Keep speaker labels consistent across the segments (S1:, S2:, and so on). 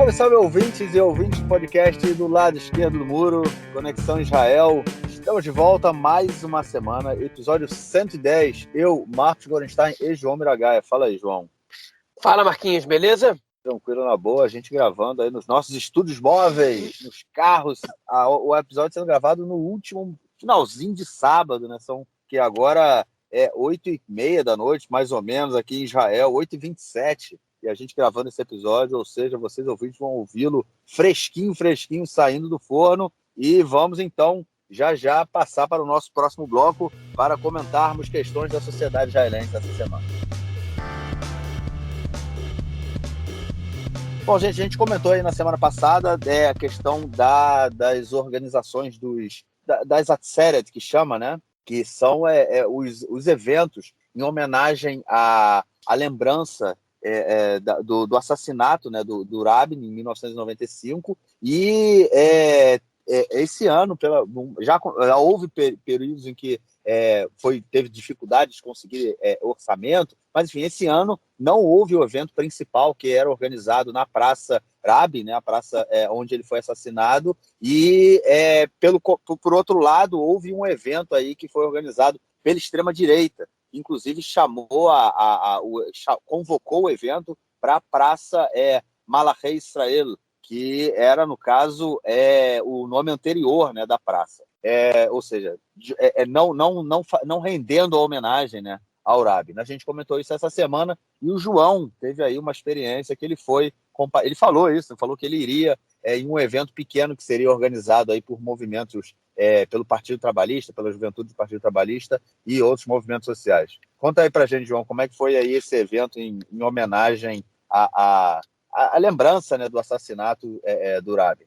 S1: Salve, salve ouvintes e ouvintes do podcast do lado esquerdo do muro, Conexão Israel. Estamos de volta mais uma semana, episódio 110. Eu, Marcos Gorenstein e João Miragaia. Fala aí, João.
S2: Fala, Marquinhos, beleza?
S1: Tranquilo, na boa, a gente gravando aí nos nossos estúdios móveis, nos carros. O episódio sendo gravado no último finalzinho de sábado, né? Que agora é 8h30 da noite, mais ou menos, aqui em Israel, 8h27. E a gente gravando esse episódio, ou seja, vocês ouvintes vão ouvi-lo fresquinho, saindo do forno. E vamos, então, já passar para o nosso próximo bloco para comentarmos questões da sociedade israelense essa semana. Bom, gente, a gente comentou aí na semana passada a questão das organizações das Atzeret, que chama, né? Que são os eventos em homenagem à lembrança do assassinato, né, do Rabin em 1995. E esse ano, já houve períodos em que teve dificuldade de conseguir orçamento, mas enfim, esse ano não houve o evento principal, que era organizado na Praça Rabin, né, a praça onde ele foi assassinado, e por outro lado houve um evento aí que foi organizado pela extrema-direita, inclusive convocou o evento para a Praça Malachei Israel, que era, no caso, o nome anterior, né, da praça. Ou seja, não rendendo a homenagem, né, ao Rabin. A gente comentou isso essa semana, e o João teve aí uma experiência que ele falou isso, falou que ele iria em um evento pequeno que seria organizado aí por movimentos, pelo Partido Trabalhista, pela Juventude do Partido Trabalhista e outros movimentos sociais. Conta aí pra gente, João, como é que foi aí esse evento em homenagem a lembrança, né, do assassinato do Rabin.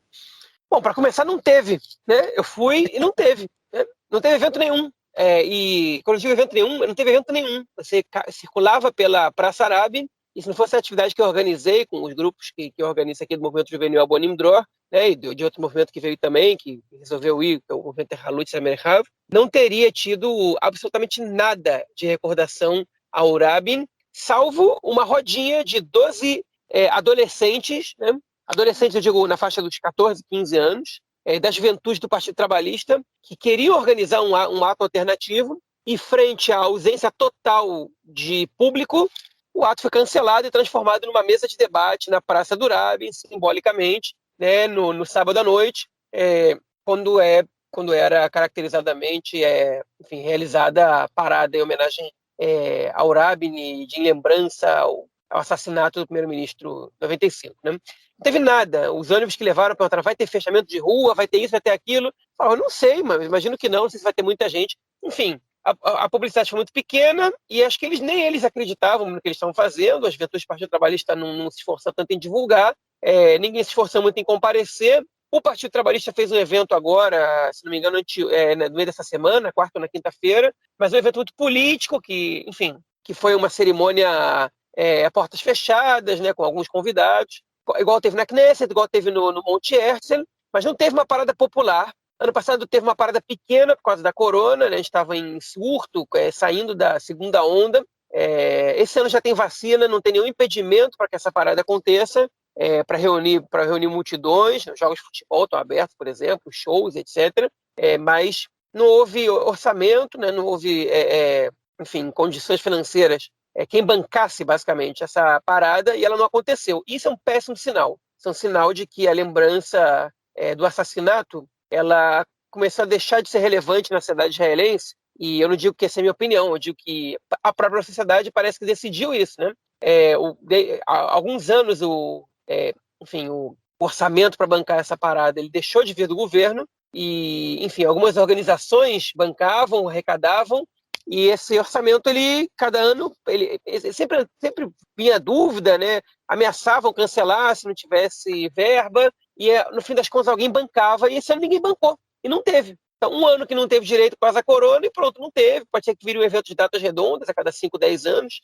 S2: Bom, para começar, não teve, né? Eu fui e não teve, né? Não teve evento nenhum. E quando eu digo evento nenhum, não teve evento nenhum. Você circulava pela Praça Rabin, e se não fosse a atividade que eu organizei com os grupos que eu organizo aqui do Movimento Juvenil Abonim Dror, né, e de outro movimento que veio também, que resolveu ir, que é o Movimento Halut Samerhav, não teria tido absolutamente nada de recordação ao Rabin, salvo uma rodinha de 12 adolescentes, né? Adolescentes, eu digo, na faixa dos 14, 15 anos, da juventude do Partido Trabalhista, que queriam organizar um ato alternativo, e frente à ausência total de público, o ato foi cancelado e transformado numa mesa de debate na Praça do Rabin, simbolicamente, né, no sábado à noite, quando era caracterizadamente enfim, realizada a parada em homenagem ao Rabin e de lembrança ao assassinato do primeiro-ministro em 95, né? Não teve nada. Os ônibus que levaram perguntaram: vai ter fechamento de rua, vai ter isso, vai ter aquilo? Eu não sei, mas imagino que não sei se vai ter muita gente. Enfim, a publicidade foi muito pequena e acho que nem eles acreditavam no que eles estavam fazendo. As juventudes do Partido Trabalhista não se esforçaram tanto em divulgar, ninguém se esforçou muito em comparecer. O Partido Trabalhista fez um evento agora, se não me engano, no meio dessa semana, quarta ou na quinta-feira, mas um evento muito político, que foi uma cerimônia a portas fechadas, né, com alguns convidados, igual teve na Knesset, igual teve no Monte Herzl, mas não teve uma parada popular. Ano passado teve uma parada pequena por causa da corona, né, a gente estava em surto, saindo da segunda onda. Esse ano já tem vacina, não tem nenhum impedimento para que essa parada aconteça, para reunir multidões. Os jogos de futebol estão abertos, por exemplo, shows, etc. Mas não houve orçamento, né, não houve, enfim, condições financeiras, quem bancasse basicamente essa parada, e ela não aconteceu. Isso é um péssimo sinal. Isso é um sinal de que a lembrança do assassinato ela começou a deixar de ser relevante na sociedade israelense, e eu não digo que essa é a minha opinião, eu digo que a própria sociedade parece que decidiu isso, né? Há alguns anos enfim, o orçamento para bancar essa parada ele deixou de vir do governo, e, enfim, algumas organizações bancavam, arrecadavam, e esse orçamento, cada ano, ele sempre vinha dúvida, né? Ameaçavam cancelar se não tivesse verba, e no fim das contas alguém bancava, e esse ano ninguém bancou, e não teve. Então, um ano que não teve direito por causa da corona, e pronto, não teve. Pode ser que vire um evento de datas redondas a cada 5, 10 anos.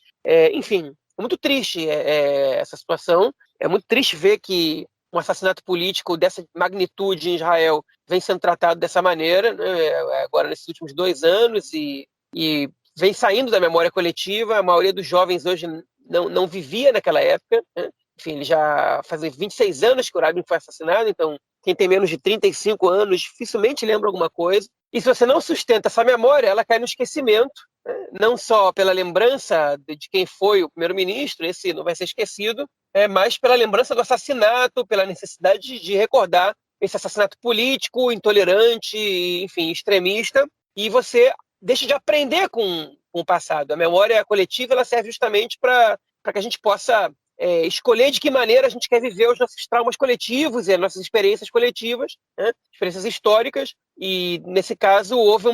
S2: Enfim, é muito triste essa situação. É muito triste ver que um assassinato político dessa magnitude em Israel vem sendo tratado dessa maneira, né, agora nesses últimos 2 anos, e vem saindo da memória coletiva. A maioria dos jovens hoje não vivia naquela época, né? enfim, ele já fazia 26 anos que o Rabin foi assassinado, então quem tem menos de 35 anos dificilmente lembra alguma coisa. E se você não sustenta essa memória, ela cai no esquecimento, né? Não só pela lembrança de quem foi o primeiro-ministro, esse não vai ser esquecido, mas pela lembrança do assassinato, pela necessidade de recordar esse assassinato político, intolerante, enfim, extremista, e você deixa de aprender com o passado. A memória coletiva ela serve justamente para que a gente possa escolher de que maneira a gente quer viver os nossos traumas coletivos e as nossas experiências coletivas, né? Experiências históricas, e nesse caso houve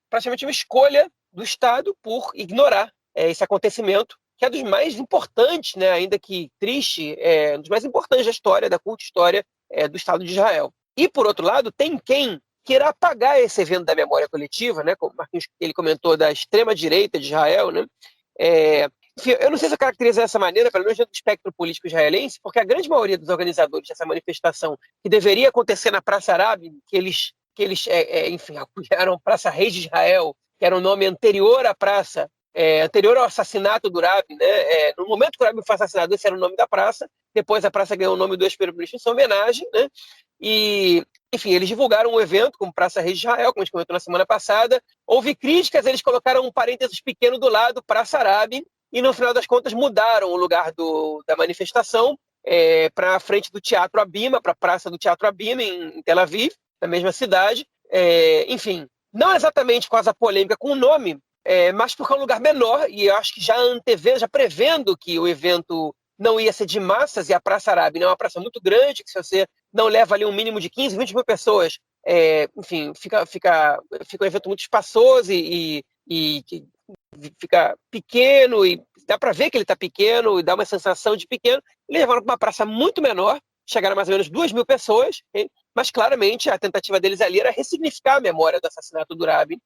S2: praticamente uma escolha do Estado por ignorar esse acontecimento, que é dos mais importantes, né, ainda que triste, um dos mais importantes da história, da culta história do Estado de Israel. E, por outro lado, tem quem queira apagar esse evento da memória coletiva, né, como o Marquinhos ele comentou, da extrema-direita de Israel, né, enfim, eu não sei se eu caracterizo dessa maneira, pelo menos dentro do espectro político israelense, porque a grande maioria dos organizadores dessa manifestação, que deveria acontecer na Praça Árabe, que eles enfim, apoiaram a Praça Reis de Israel, que era um nome anterior à praça, anterior ao assassinato do Rabin, né? No momento que o Rabin foi assassinado, esse era o nome da praça. Depois a praça ganhou o nome do ex-primeiro-ministro em sua homenagem, né? E, enfim, eles divulgaram o evento como Praça Reis de Israel, como a gente comentou na semana passada. Houve críticas, eles colocaram um parênteses pequeno do lado, Praça Árabe, e no final das contas mudaram o lugar da manifestação para a frente do Teatro Abima, para a praça do Teatro Abima, em Tel Aviv, na mesma cidade. Enfim, não exatamente por causa da polêmica com o nome, mas porque é um lugar menor, e eu acho que já antevendo, já prevendo que o evento não ia ser de massas, e a Praça Árabe é uma praça muito grande, que se você não leva ali um mínimo de 15, 20 mil pessoas, enfim, fica um evento muito espaçoso e fica pequeno, e dá para ver que ele está pequeno, e dá uma sensação de pequeno. Eles levaram para uma praça muito menor, chegaram a mais ou menos 2.000 pessoas, okay? Mas claramente a tentativa deles ali era ressignificar a memória do assassinato do Rabin,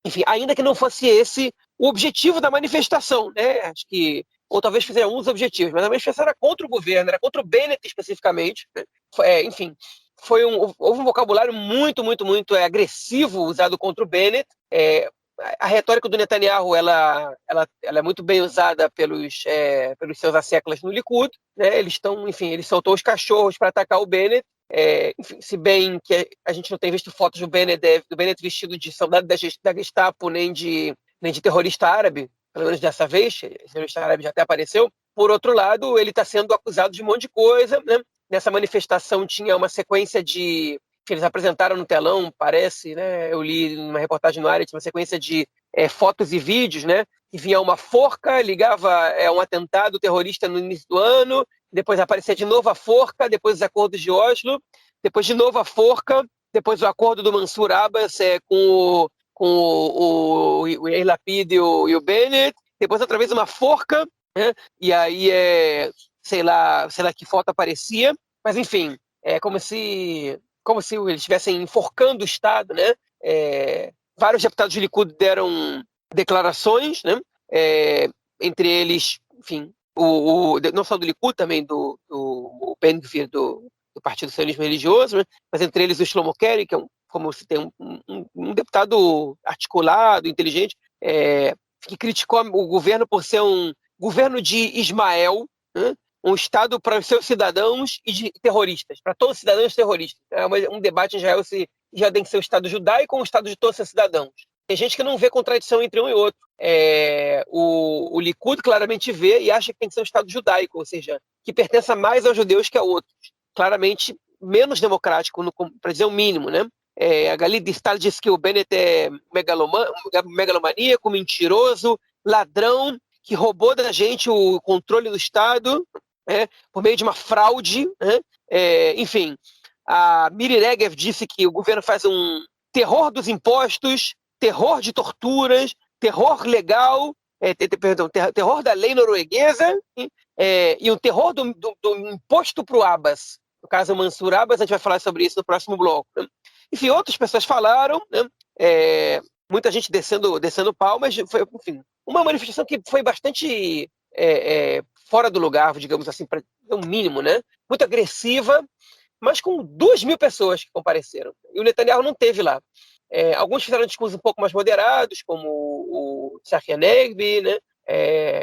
S2: enfim, ainda que não fosse esse o objetivo da manifestação, né? Acho que, ou talvez fizeram alguns objetivos, mas a manifestação era contra o governo, era contra o Bennett especificamente, né? Enfim, houve um vocabulário muito, muito, muito agressivo usado contra o Bennett. A retórica do Netanyahu ela é muito bem usada pelos seus asseclas no Likud, né? Enfim, ele soltou os cachorros para atacar o Bennett. Enfim, se bem que a gente não tem visto fotos do Bennett vestido de soldado da Gestapo nem de terrorista árabe, pelo menos dessa vez, esse terrorista árabe já até apareceu. Por outro lado, ele está sendo acusado de um monte de coisa, né? Nessa manifestação tinha uma sequência que eles apresentaram no telão, parece, né? Eu li numa reportagem no Haaretz, uma sequência de fotos e vídeos, né? Que vinha uma forca, ligava um atentado terrorista no início do ano, depois aparecia de novo a forca, depois os acordos de Oslo, depois de novo a forca, depois o acordo do Mansur Abbas com o Yair Lapid e o Bennett, depois outra vez uma forca, né? E aí sei lá que foto aparecia, mas enfim, é como se eles estivessem enforcando o Estado, né? Vários deputados de Likud deram declarações, né? Entre eles, enfim, não só do Likud, também do Ben-Gvir, do Partido Sionismo Religioso, né? Mas entre eles o Shlomo Kerry, que é como se tem um deputado articulado, inteligente, que criticou o governo por ser um governo de Ismael, né? Um Estado para os seus cidadãos e de terroristas, para todos os cidadãos terroristas. Um debate em Israel se já tem que ser o Estado judaico ou o Estado de todos os seus cidadãos. Tem gente que não vê contradição entre um e outro. O Likud claramente vê e acha que tem que ser um Estado judaico, ou seja, que pertença mais aos judeus que a outros. Claramente menos democrático, para dizer o mínimo, né? A Galit Distal diz que o Bennett é megalomaníaco, mentiroso, ladrão, que roubou da gente o controle do Estado, por meio de uma fraude, né? Enfim, a Miri Regev disse que o governo faz um terror dos impostos, terror de torturas, terror legal, terror da lei norueguesa, e o terror do imposto para o Abbas. No caso, o Mansur Abbas, a gente vai falar sobre isso no próximo bloco, né? Enfim, outras pessoas falaram, né? Muita gente descendo pau, mas foi, enfim, uma manifestação que foi bastante fora do lugar, digamos assim, para o mínimo, né? Muito agressiva, mas com 2.000 pessoas que compareceram. E o Netanyahu não teve lá. Alguns fizeram discursos um pouco mais moderados, como o Tzachi Hanegbi, né?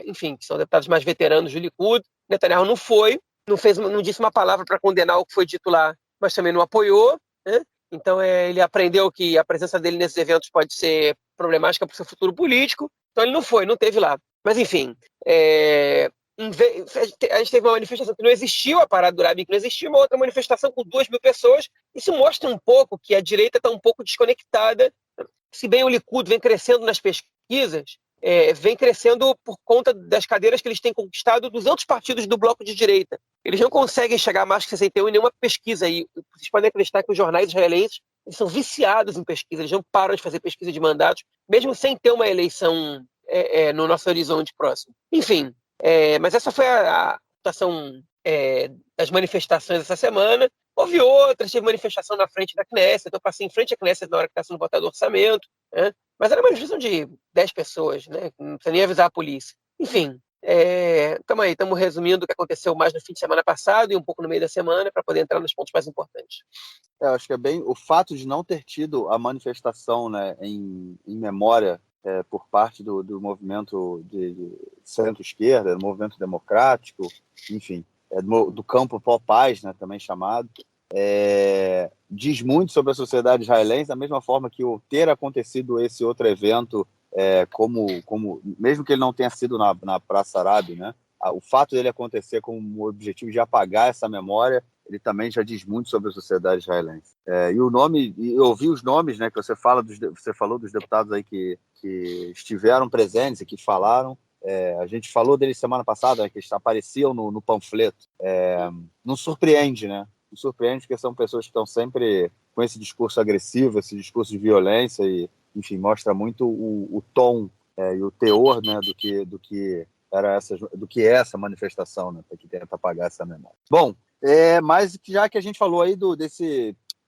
S2: Enfim, que são deputados mais veteranos do Likud, Netanyahu não foi, não disse uma palavra para condenar o que foi dito lá, mas também não apoiou, né? Então ele aprendeu que a presença dele nesses eventos pode ser problemática para o seu futuro político, então ele não foi, não teve lá. Mas enfim, a gente teve uma manifestação que não existiu, a parada do Rabin que não existiu, uma outra manifestação com 2.000 pessoas. Isso mostra um pouco que a direita está um pouco desconectada. Se bem o Likud vem crescendo nas pesquisas, vem crescendo por conta das cadeiras que eles têm conquistado dos outros partidos do bloco de direita. Eles não conseguem chegar a mais que 61 em nenhuma pesquisa. E vocês podem acreditar que os jornais israelenses eles são viciados em pesquisa, eles não param de fazer pesquisa de mandatos, mesmo sem ter uma eleição no nosso horizonte próximo. Enfim, mas essa foi a situação das manifestações essa semana. Houve outras, teve manifestação na frente da Knesset, eu passei em frente à Knesset na hora que está sendo votado o orçamento, né? Mas era uma manifestação de 10 pessoas, né? Não precisa nem avisar a polícia. Enfim, estamos resumindo o que aconteceu mais no fim de semana passado e um pouco no meio da semana para poder entrar nos pontos mais importantes.
S1: Eu acho que é bem o fato de não ter tido a manifestação, né, em memória por parte do movimento de centro-esquerda, do movimento democrático, enfim, do campo pró-paz, né, também chamado, diz muito sobre a sociedade israelense, da mesma forma que o ter acontecido esse outro evento, como mesmo que ele não tenha sido na Praça Árabe, né, o fato dele acontecer com o objetivo de apagar essa memória, ele também já diz muito sobre a sociedade israelense. E eu ouvi os nomes, né, que você falou dos deputados aí que estiveram presentes e que falaram. A gente falou deles semana passada, né, que eles apareciam no panfleto. Não surpreende, né? Não surpreende porque são pessoas que estão sempre com esse discurso agressivo, esse discurso de violência e, enfim, mostra muito o tom e o teor, né, do que é essa manifestação, né, para que tenta apagar essa memória. Bom, mas já que a gente falou aí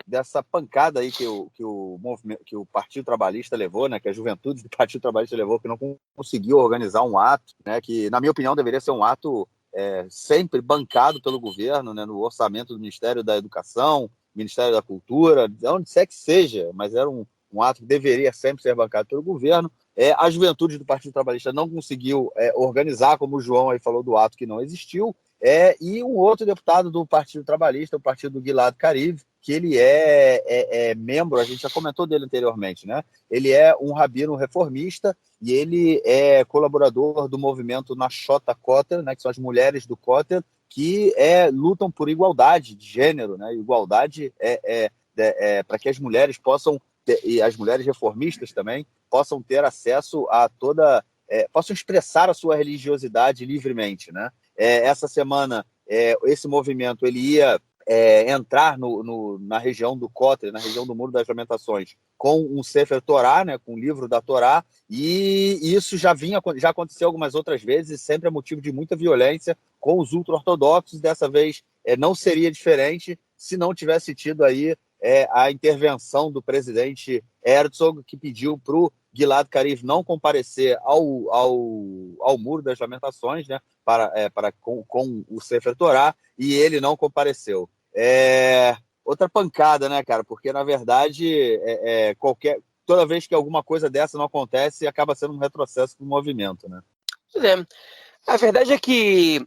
S1: dessa pancada aí que o Partido Trabalhista levou, né, que a juventude do Partido Trabalhista levou, que não conseguiu organizar um ato, né, que, na minha opinião, deveria ser um ato sempre bancado pelo governo, né, no orçamento do Ministério da Educação, Ministério da Cultura, onde quer que seja, mas era um ato que deveria sempre ser bancado pelo governo. A juventude do Partido Trabalhista não conseguiu organizar, como o João aí falou do ato que não existiu, e um outro deputado do Partido Trabalhista, o partido do Gilad Kariv, que ele é membro, a gente já comentou dele anteriormente, né? Ele é um rabino reformista e ele é colaborador do movimento Nashot Kotel, né, que são as mulheres do Kotel, que lutam por igualdade de gênero, né? Igualdade para que as mulheres possam, e as mulheres reformistas também, possam ter acesso a possam expressar a sua religiosidade livremente, né? Essa semana, esse movimento ele ia entrar na região do Kotel, na região do Muro das Lamentações, com um Sefer Torá, né, com o livro da Torá, e isso já aconteceu algumas outras vezes, sempre é motivo de muita violência com os ultra-ortodoxos. Dessa vez não seria diferente se não tivesse tido aí a intervenção do presidente Herzog, que pediu para o Gilad Kariv não comparecer ao Muro das Lamentações, né, com o Sefer Torá, e ele não compareceu. Outra pancada, né, cara? Porque, na verdade, toda vez que alguma coisa dessa não acontece, acaba sendo um retrocesso do movimento, né?
S2: A verdade é que,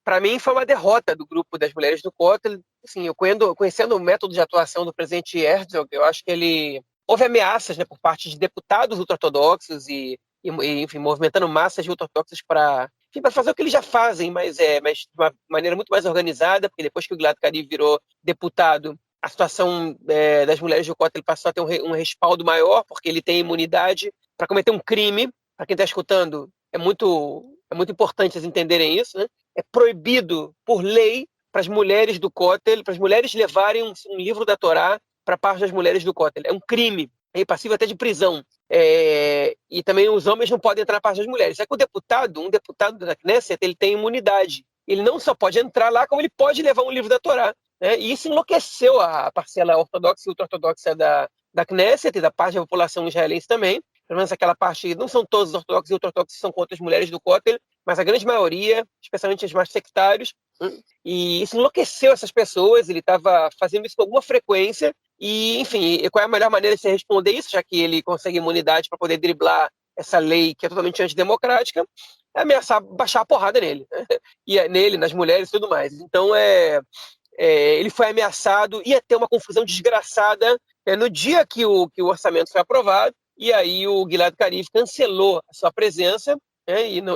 S2: para mim, foi uma derrota do grupo das mulheres do Kotel. Assim, conhecendo o método de atuação do presidente Herzog, eu acho que houve ameaças, né, por parte de deputados ultra-ortodoxos e, enfim, movimentando massas de ultra-ortodoxos para fazer o que eles já fazem, mas de uma maneira muito mais organizada, porque depois que o Gilad Kariv virou deputado, a situação das mulheres do Kotel passou a ter um respaldo maior, porque ele tem imunidade para cometer um crime. Para quem está escutando, é muito importante vocês entenderem isso, né? É proibido, por lei, para as mulheres do Kotel, para as mulheres levarem um livro da Torá para parte das mulheres do Kotel. É um crime, é passivo até de prisão. E também os homens não podem entrar na parte das mulheres. É que um deputado da Knesset, ele tem imunidade. Ele não só pode entrar lá, como ele pode levar um livro da Torá, né? E isso enlouqueceu a parcela ortodoxa e ultra-ortodoxa da Knesset e da parte da população israelense também. Pelo menos aquela parte, não são todos os ortodoxos e ultra-ortodoxos que são contra as mulheres do Kotel, mas a grande maioria, especialmente os mais sectários. E isso enlouqueceu essas pessoas. Ele estava fazendo isso com alguma frequência. E, enfim, qual é a melhor maneira de você responder isso, já que ele consegue imunidade para poder driblar essa lei que é totalmente antidemocrática, é ameaçar baixar a porrada nele, né? E nele, nas mulheres e tudo mais. Então, ele foi ameaçado, ia ter uma confusão desgraçada no dia que o orçamento foi aprovado, e aí o Gilad Karif cancelou a sua presença,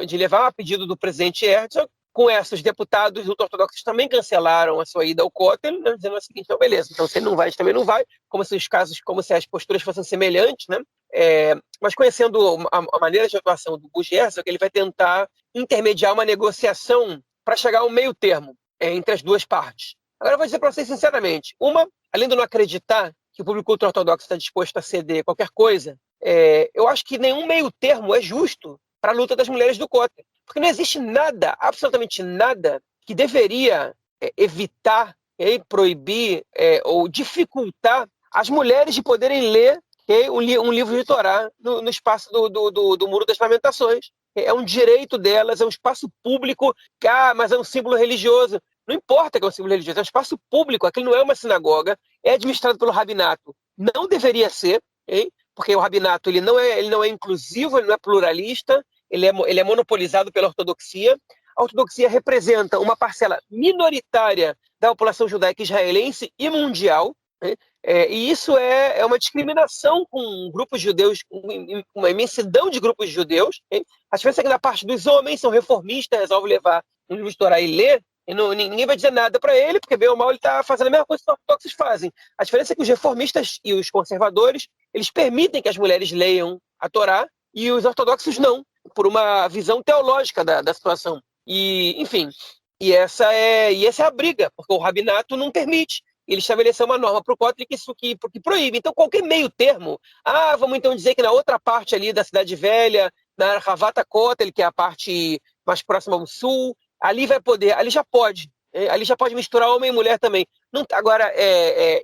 S2: de levar a pedido do presidente Herzog. Com essa, os deputados ultra-ortodoxos também cancelaram a sua ida ao Kotel, né, dizendo o seguinte: então, beleza, então se ele não vai, a gente também não vai, como se os casos, como se as posturas fossem semelhantes, né? Mas conhecendo a maneira de atuação do Buzz Herzog, ele vai tentar intermediar uma negociação para chegar a um meio termo entre as duas partes. Agora eu vou dizer para vocês sinceramente, além de eu não acreditar que o público ultra-ortodoxo está disposto a ceder qualquer coisa, eu acho que nenhum meio termo é justo para a luta das mulheres do Kotel. Porque não existe nada, absolutamente nada, que deveria evitar, proibir ou dificultar as mulheres de poderem ler um livro de Torá no espaço do Muro das Lamentações. É um direito delas, é um espaço público, mas é um símbolo religioso. Não importa que é um símbolo religioso, é um espaço público, aquilo não é uma sinagoga, é administrado pelo rabinato. Não deveria ser, porque o rabinato ele não é inclusivo, ele não é pluralista, ele é monopolizado pela ortodoxia. A ortodoxia representa uma parcela minoritária da população judaica israelense e mundial, e isso é uma discriminação com grupos judeus, uma imensidão de grupos judeus. A diferença é que da parte dos homens são reformistas, resolvem levar um livro de Torá e ler, e ninguém vai dizer nada para ele, porque bem ou mal ele está fazendo a mesma coisa que os ortodoxos fazem. A diferença é que os reformistas e os conservadores, eles permitem que as mulheres leiam a Torá, e os ortodoxos não, por uma visão teológica da situação. E, enfim, essa é a briga, porque o rabinato não permite. Ele estabeleceu uma norma para o Kotel que proíbe. Então, qualquer meio termo, vamos então dizer que na outra parte ali da Cidade Velha, na Havata Kotel, que é a parte mais próxima ao sul, ali já pode misturar homem e mulher também. Não, agora,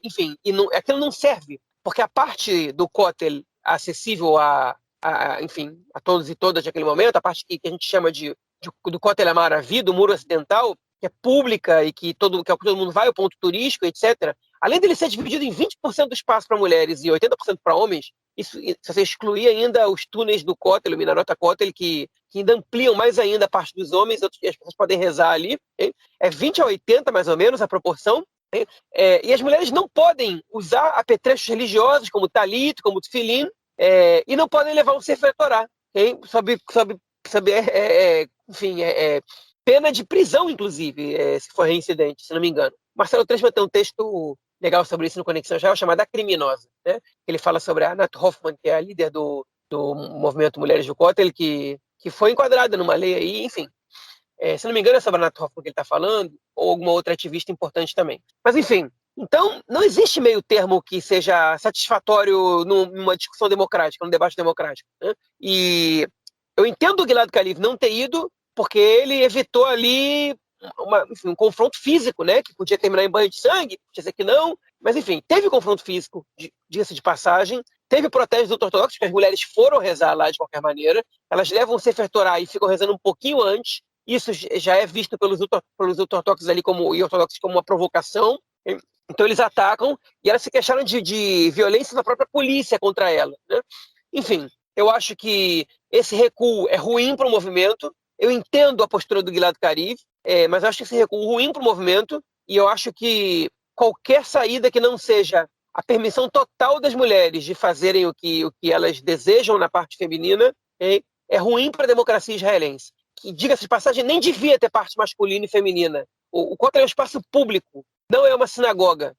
S2: enfim, aquilo não serve, porque a parte do Kotel acessível enfim, a todos e todas naquele momento, a parte que a gente chama do Kotel Amaravi, do Muro Ocidental, que é pública e que todo mundo vai, o ponto turístico, etc. Além dele ser dividido em 20% do espaço para mulheres e 80% para homens, isso, se você excluir ainda os túneis do Kotel, o Minarota Kotel, que ainda ampliam mais ainda a parte dos homens, e as pessoas podem rezar ali, é 20-80 mais ou menos a proporção, e as mulheres não podem usar apetrechos religiosos como talit, como tefilim, e não podem levar um Sefer Torah, enfim, pena de prisão, inclusive, se for reincidente, se não me engano. Marcelo Treisman tem um texto legal sobre isso no Conexão Israel, chamado A Criminosa, né? Ele fala sobre a Anat Hoffman, que é a líder do movimento Mulheres do Kotel, que foi enquadrada numa lei aí, enfim. Se não me engano, é sobre a Anat Hoffman que ele está falando, ou alguma outra ativista importante também. Mas, enfim, então, não existe meio termo que seja satisfatório numa discussão democrática, num debate democrático, né? E eu entendo o Gilad Karif não ter ido, porque ele evitou ali um confronto físico, né? Que podia terminar em banho de sangue, podia ser que não, mas enfim, teve confronto físico, diga-se de passagem, teve protestos ortodoxos, que as mulheres foram rezar lá de qualquer maneira, elas levam o Sefer Torah e ficam rezando um pouquinho antes, isso já é visto pelos ortodoxos ali e ortodoxos como uma provocação. Então eles atacam e elas se queixaram de violência da própria polícia contra ela, né? Enfim, eu acho que esse recuo é ruim para o movimento. Eu entendo a postura do Gilad Karif, mas eu acho esse recuo ruim para o movimento, e eu acho que qualquer saída que não seja a permissão total das mulheres de fazerem o que elas desejam na parte feminina é ruim para a democracia israelense. Que, diga-se de passagem, nem devia ter parte masculina e feminina. O Kotel é um espaço público, não é uma sinagoga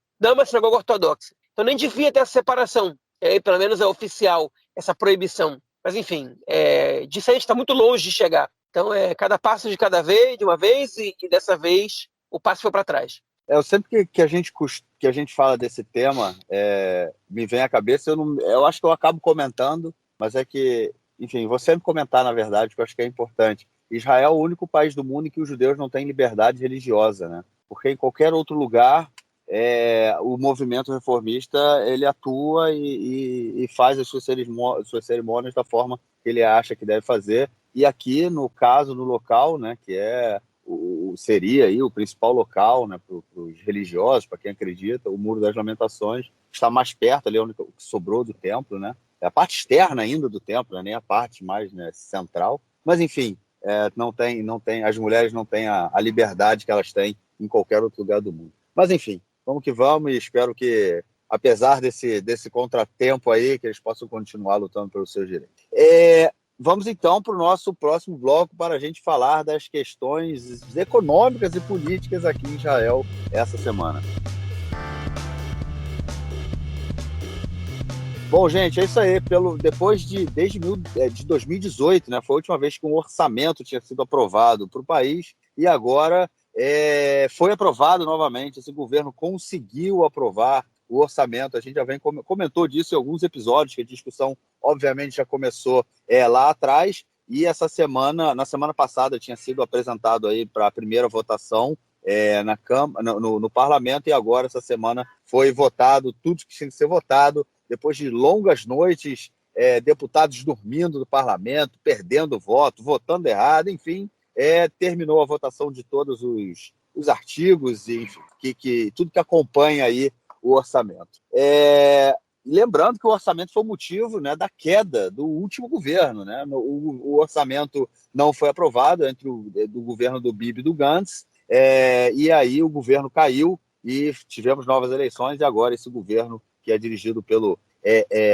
S2: ortodoxa. Então nem devia ter essa separação, pelo menos é oficial, essa proibição. Mas enfim, disso a gente está muito longe de chegar. Então cada passo de cada vez, de uma vez, e dessa vez o passo foi para trás.
S1: Eu sempre que a gente fala desse tema, me vem à cabeça, eu acho que eu acabo comentando, mas é que, enfim, vou sempre comentar, na verdade, porque eu acho que é importante. Israel é o único país do mundo em que os judeus não têm liberdade religiosa, né? Porque em qualquer outro lugar, o movimento reformista ele atua e faz as suas cerimônias da forma que ele acha que deve fazer. E aqui, no caso, no local, né, que seria aí o principal local, né, para os religiosos, para quem acredita, o Muro das Lamentações está mais perto, ali onde sobrou do templo, né? a parte externa ainda do templo, né, nem a parte mais, né, central. Mas, enfim, as mulheres não têm a liberdade que elas têm em qualquer outro lugar do mundo. Mas, enfim, vamos que vamos e espero que, apesar desse contratempo aí, que eles possam continuar lutando pelos seus direitos. Vamos, então, para o nosso próximo bloco para a gente falar das questões econômicas e políticas aqui em Israel essa semana. Bom, gente, é isso aí. Desde 2018, né, foi a última vez que um orçamento tinha sido aprovado para o país e agora foi aprovado novamente. Esse governo conseguiu aprovar o orçamento. A gente já comentou disso em alguns episódios, que a discussão, obviamente, já começou lá atrás. E na semana passada, tinha sido apresentado aí para a primeira votação no parlamento, e agora, essa semana, foi votado tudo que tinha que ser votado. Depois de longas noites, deputados dormindo no parlamento, perdendo voto, votando errado, enfim, terminou a votação de todos os artigos, e, enfim, tudo que acompanha aí o orçamento. Lembrando que o orçamento foi o motivo, né, da queda do último governo, né? O orçamento não foi aprovado do governo do Bibi e do Gantz, e aí o governo caiu e tivemos novas eleições, e agora esse governo que é dirigido pelo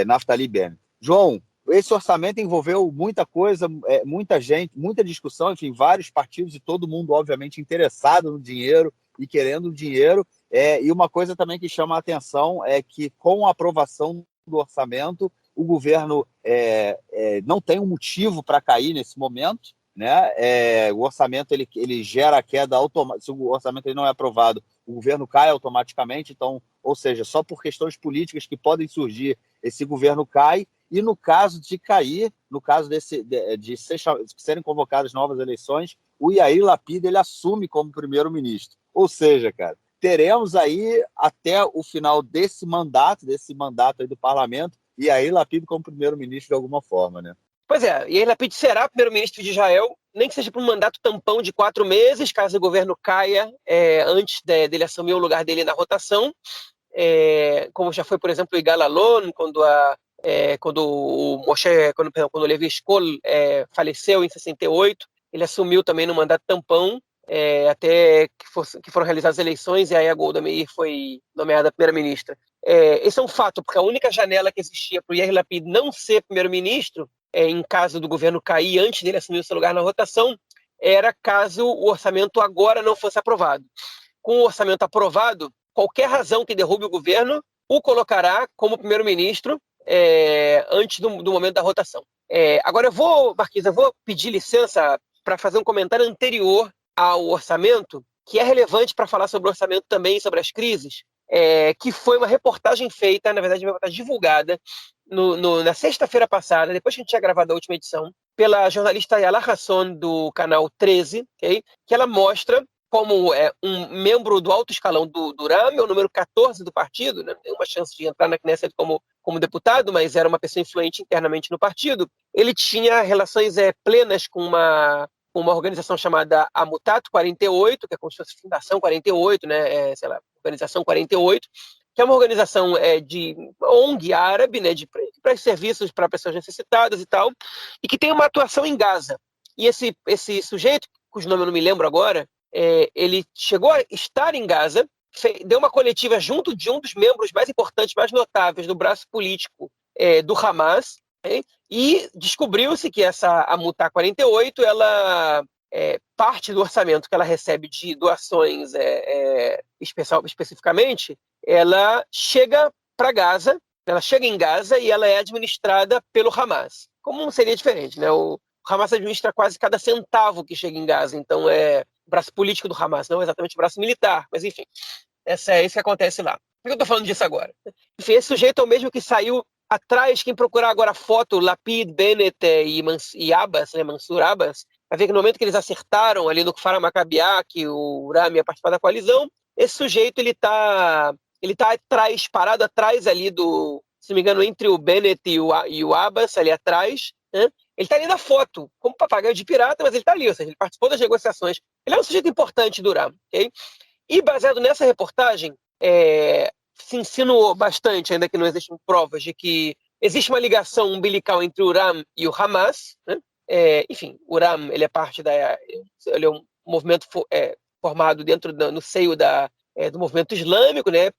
S1: Naftali Bennett. João, esse orçamento envolveu muita coisa, muita gente, muita discussão, enfim, vários partidos e todo mundo, obviamente, interessado no dinheiro e querendo dinheiro. E uma coisa também que chama a atenção é que, com a aprovação do orçamento, o governo não tem um motivo para cair nesse momento, né? O orçamento ele gera a queda automática. Se o orçamento ele não é aprovado, o governo cai automaticamente. Então, ou seja, só por questões políticas que podem surgir, esse governo cai. E no caso de cair, no caso de serem convocadas novas eleições, o Yair Lapid ele assume como primeiro-ministro. Ou seja, cara, teremos aí até o final desse mandato aí do parlamento, Yair Lapid como primeiro-ministro de alguma forma, né?
S2: Pois é, Yair Lapid será primeiro-ministro de Israel, nem que seja por um mandato tampão de 4 meses, caso o governo caia antes dele assumir o lugar dele na rotação, como já foi, por exemplo, o Yigal Allon, quando o Moshe, quando o Levi Eshkol faleceu em 68, ele assumiu também no mandato tampão, até que foram realizadas as eleições, e aí a Golda Meir foi nomeada primeira-ministra. Esse é um fato, porque a única janela que existia para o Yair Lapid não ser primeiro-ministro, em caso do governo cair antes dele assumir o seu lugar na rotação, era caso o orçamento agora não fosse aprovado. Com o orçamento aprovado, qualquer razão que derrube o governo o colocará como primeiro-ministro antes do momento da rotação. Agora, Marquinhos, eu vou pedir licença para fazer um comentário anterior ao orçamento, que é relevante para falar sobre o orçamento também, sobre as crises, que foi uma reportagem feita, na verdade, uma reportagem divulgada na sexta-feira passada, depois que a gente tinha gravado a última edição, pela jornalista Ayala Hasson, do canal 13, okay? Que ela mostra como um membro do alto escalão do RAM, é o número 14 do partido, né? Tem uma chance de entrar na Knesset como deputado, mas era uma pessoa influente internamente no partido. Ele tinha relações plenas com uma organização chamada Amutat 48, que é como se fosse Fundação 48, né? Organização 48, que é uma organização de ONG árabe, né? Para serviços para pessoas necessitadas e tal, e que tem uma atuação em Gaza. E esse sujeito, cujo nome eu não me lembro agora, ele chegou a estar em Gaza, deu uma coletiva junto de um dos membros mais importantes, mais notáveis do braço político do Hamas, e descobriu-se que essa Amutat 48, ela parte do orçamento que ela recebe de doações especificamente, ela chega para Gaza, ela chega em Gaza e ela é administrada pelo Hamas. Como não seria diferente, né? O Hamas administra quase cada centavo que chega em Gaza, então o braço político do Hamas, não exatamente o braço militar, mas enfim, isso que acontece lá. Por que eu estou falando disso agora? Enfim, esse sujeito é o mesmo que saiu atrás, quem procurar agora a foto, Lapid, Bennett e Abbas, né, Mansur Abbas, vai ver que no momento que eles acertaram ali no Kfar Maccabiah, que o Rami ia participar da coalizão, esse sujeito ele tá atrás, parado atrás ali se não me engano, entre o Bennett e o Abbas, ali atrás, né? Ele está ali na foto, como papagaio de pirata, mas ele está ali, ou seja, ele participou das negociações. Ele é um sujeito importante do Ram, ok? E baseado nessa reportagem, se insinuou bastante, ainda que não existem provas, de que existe uma ligação umbilical entre o Iran e o Hamas, né? Enfim, o Iran ele é parte ele é um movimento formado no seio do movimento islâmico, né?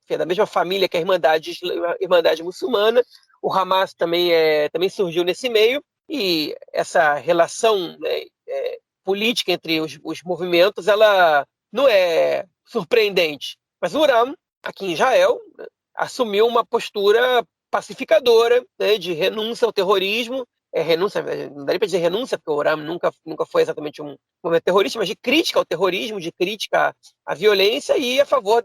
S2: É da mesma família que a Irmandade Muçulmana. O Hamas também surgiu nesse meio, e essa relação, né, política entre os movimentos, ela não é surpreendente. Mas o Iran, aqui em Israel, né, assumiu uma postura pacificadora, né, de renúncia ao terrorismo, renúncia, não daria para dizer renúncia, porque o Iran nunca foi exatamente um movimento terrorista, mas de crítica ao terrorismo, de crítica à violência e a favor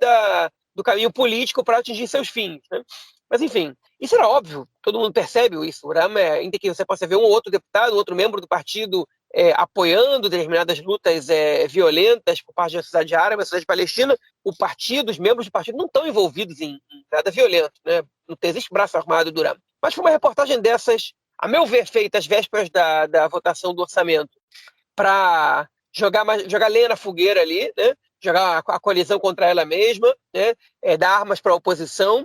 S2: do caminho político para atingir seus fins, né? Mas, enfim, isso era óbvio, todo mundo percebe isso. O Iran, ainda que você possa ver um ou outro deputado, outro membro do partido apoiando determinadas lutas violentas por parte da sociedade árabe, da sociedade palestina, os membros do partido não estão envolvidos em nada violento, né? Não existe braço armado do Iran. Mas foi uma reportagem dessas, a meu ver, feita às vésperas da votação do orçamento, para jogar lenha na fogueira ali, né? Jogar a coalizão contra ela mesma, né? Dar armas para a oposição.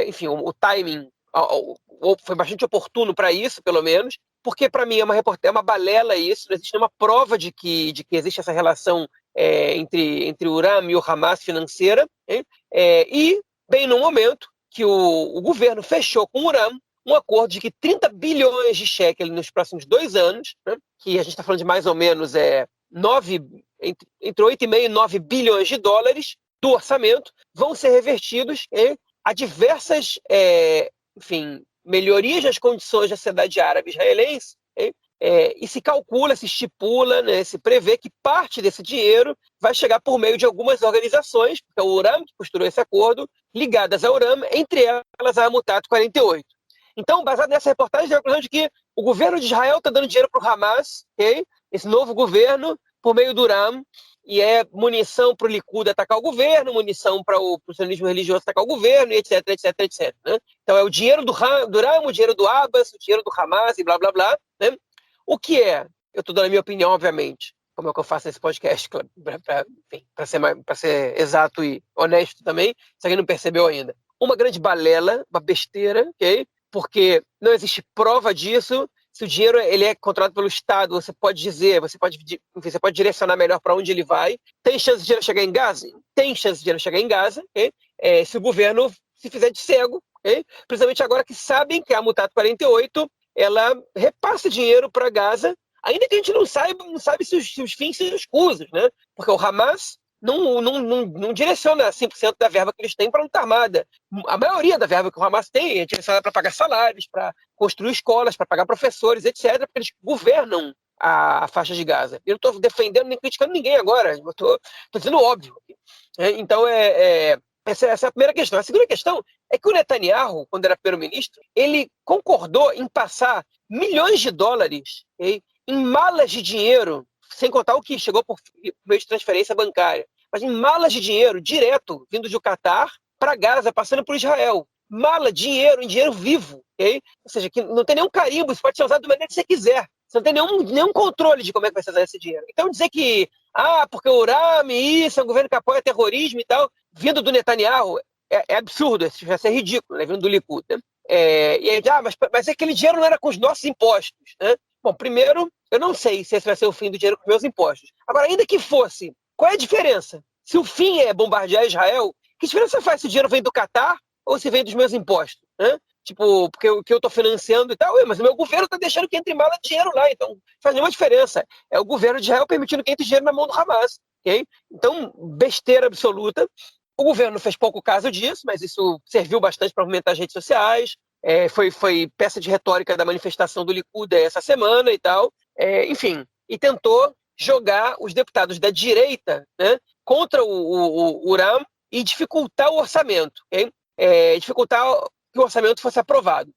S2: Enfim, o timing foi bastante oportuno para isso, pelo menos, porque para mim é uma balela isso, não existe nenhuma prova de que existe essa relação entre o Iran e o Hamas financeira, né? E bem no momento que o governo fechou com o Iran um acordo de que 30 bilhões de shekel nos próximos 2 anos, né, que a gente está falando de mais ou menos entre 8,5 e 9 bilhões de dólares do orçamento, vão ser revertidos a diversas enfim, melhorias das condições da sociedade árabe israelense, e se calcula, se estipula, né, se prevê que parte desse dinheiro vai chegar por meio de algumas organizações, porque é o Uram que costurou esse acordo, ligadas ao Uram, entre elas a Amutat 48. Então, baseado nessa reportagem, tem a conclusão de que o governo de Israel está dando dinheiro para o Hamas, esse novo governo, por meio do Uram, e munição para o Likud atacar o governo, munição para o sionismo religioso atacar o governo, e etc, etc, etc. Né? Então, é o dinheiro do Uram, o dinheiro do Abbas, o dinheiro do Hamas, e blá, blá, blá. Né? O que eu estou dando a minha opinião, obviamente, como é que eu faço nesse podcast, para ser exato e honesto também, se alguém não percebeu ainda. Uma grande balela, uma besteira, ok? Porque não existe prova disso. Se o dinheiro ele é controlado pelo Estado, você pode dizer, você pode direcionar melhor para onde ele vai. Tem chance de dinheiro chegar em Gaza? Tem chance de dinheiro chegar em Gaza, okay? Se o governo se fizer de cego, okay? Principalmente agora que sabem que a Amutat 48 ela repassa dinheiro para Gaza, ainda que a gente não sabe se os fins se escusam, né? Porque o Hamas não direciona 100% da verba que eles têm para a luta armada. A maioria da verba que o Hamas tem é direcionada para pagar salários, para construir escolas, para pagar professores, etc., porque eles governam a faixa de Gaza. Eu não estou defendendo nem criticando ninguém agora, eu estou dizendo óbvio. Então, essa é a primeira questão. A segunda questão é que o Netanyahu, quando era primeiro-ministro, ele concordou em passar milhões de dólares em malas de dinheiro, sem contar o que chegou por meio de transferência bancária, mas em malas de dinheiro direto, vindo do Catar para Gaza, passando por Israel. Mala, dinheiro, em dinheiro vivo. Okay? Ou seja, que não tem nenhum carimbo, isso pode ser usado da maneira que você quiser. Você não tem nenhum controle de como é que vai ser usado esse dinheiro. Então dizer que, porque o Uram, isso, é um governo que apoia terrorismo e tal, vindo do Netanyahu, é absurdo, isso vai ser ridículo, né? Vindo do Likud. Né? E aí, mas aquele dinheiro não era com os nossos impostos, né? Bom, primeiro, eu não sei se esse vai ser o fim do dinheiro com os meus impostos. Agora, ainda que fosse, qual é a diferença? Se o fim é bombardear Israel, que diferença faz se o dinheiro vem do Catar ou se vem dos meus impostos? Né? Tipo, porque o que eu estou financiando e tal, mas o meu governo está deixando que entre mala de dinheiro lá, então não faz nenhuma diferença. É o governo de Israel permitindo que entre dinheiro na mão do Hamas. Okay? Então, besteira absoluta. O governo fez pouco caso disso, mas isso serviu bastante para movimentar as redes sociais. Foi peça de retórica da manifestação do Likud essa semana e tal. Enfim, e tentou jogar os deputados da direita, né, contra o Uram e dificultar o orçamento. Okay? Dificultar que o orçamento fosse aprovado.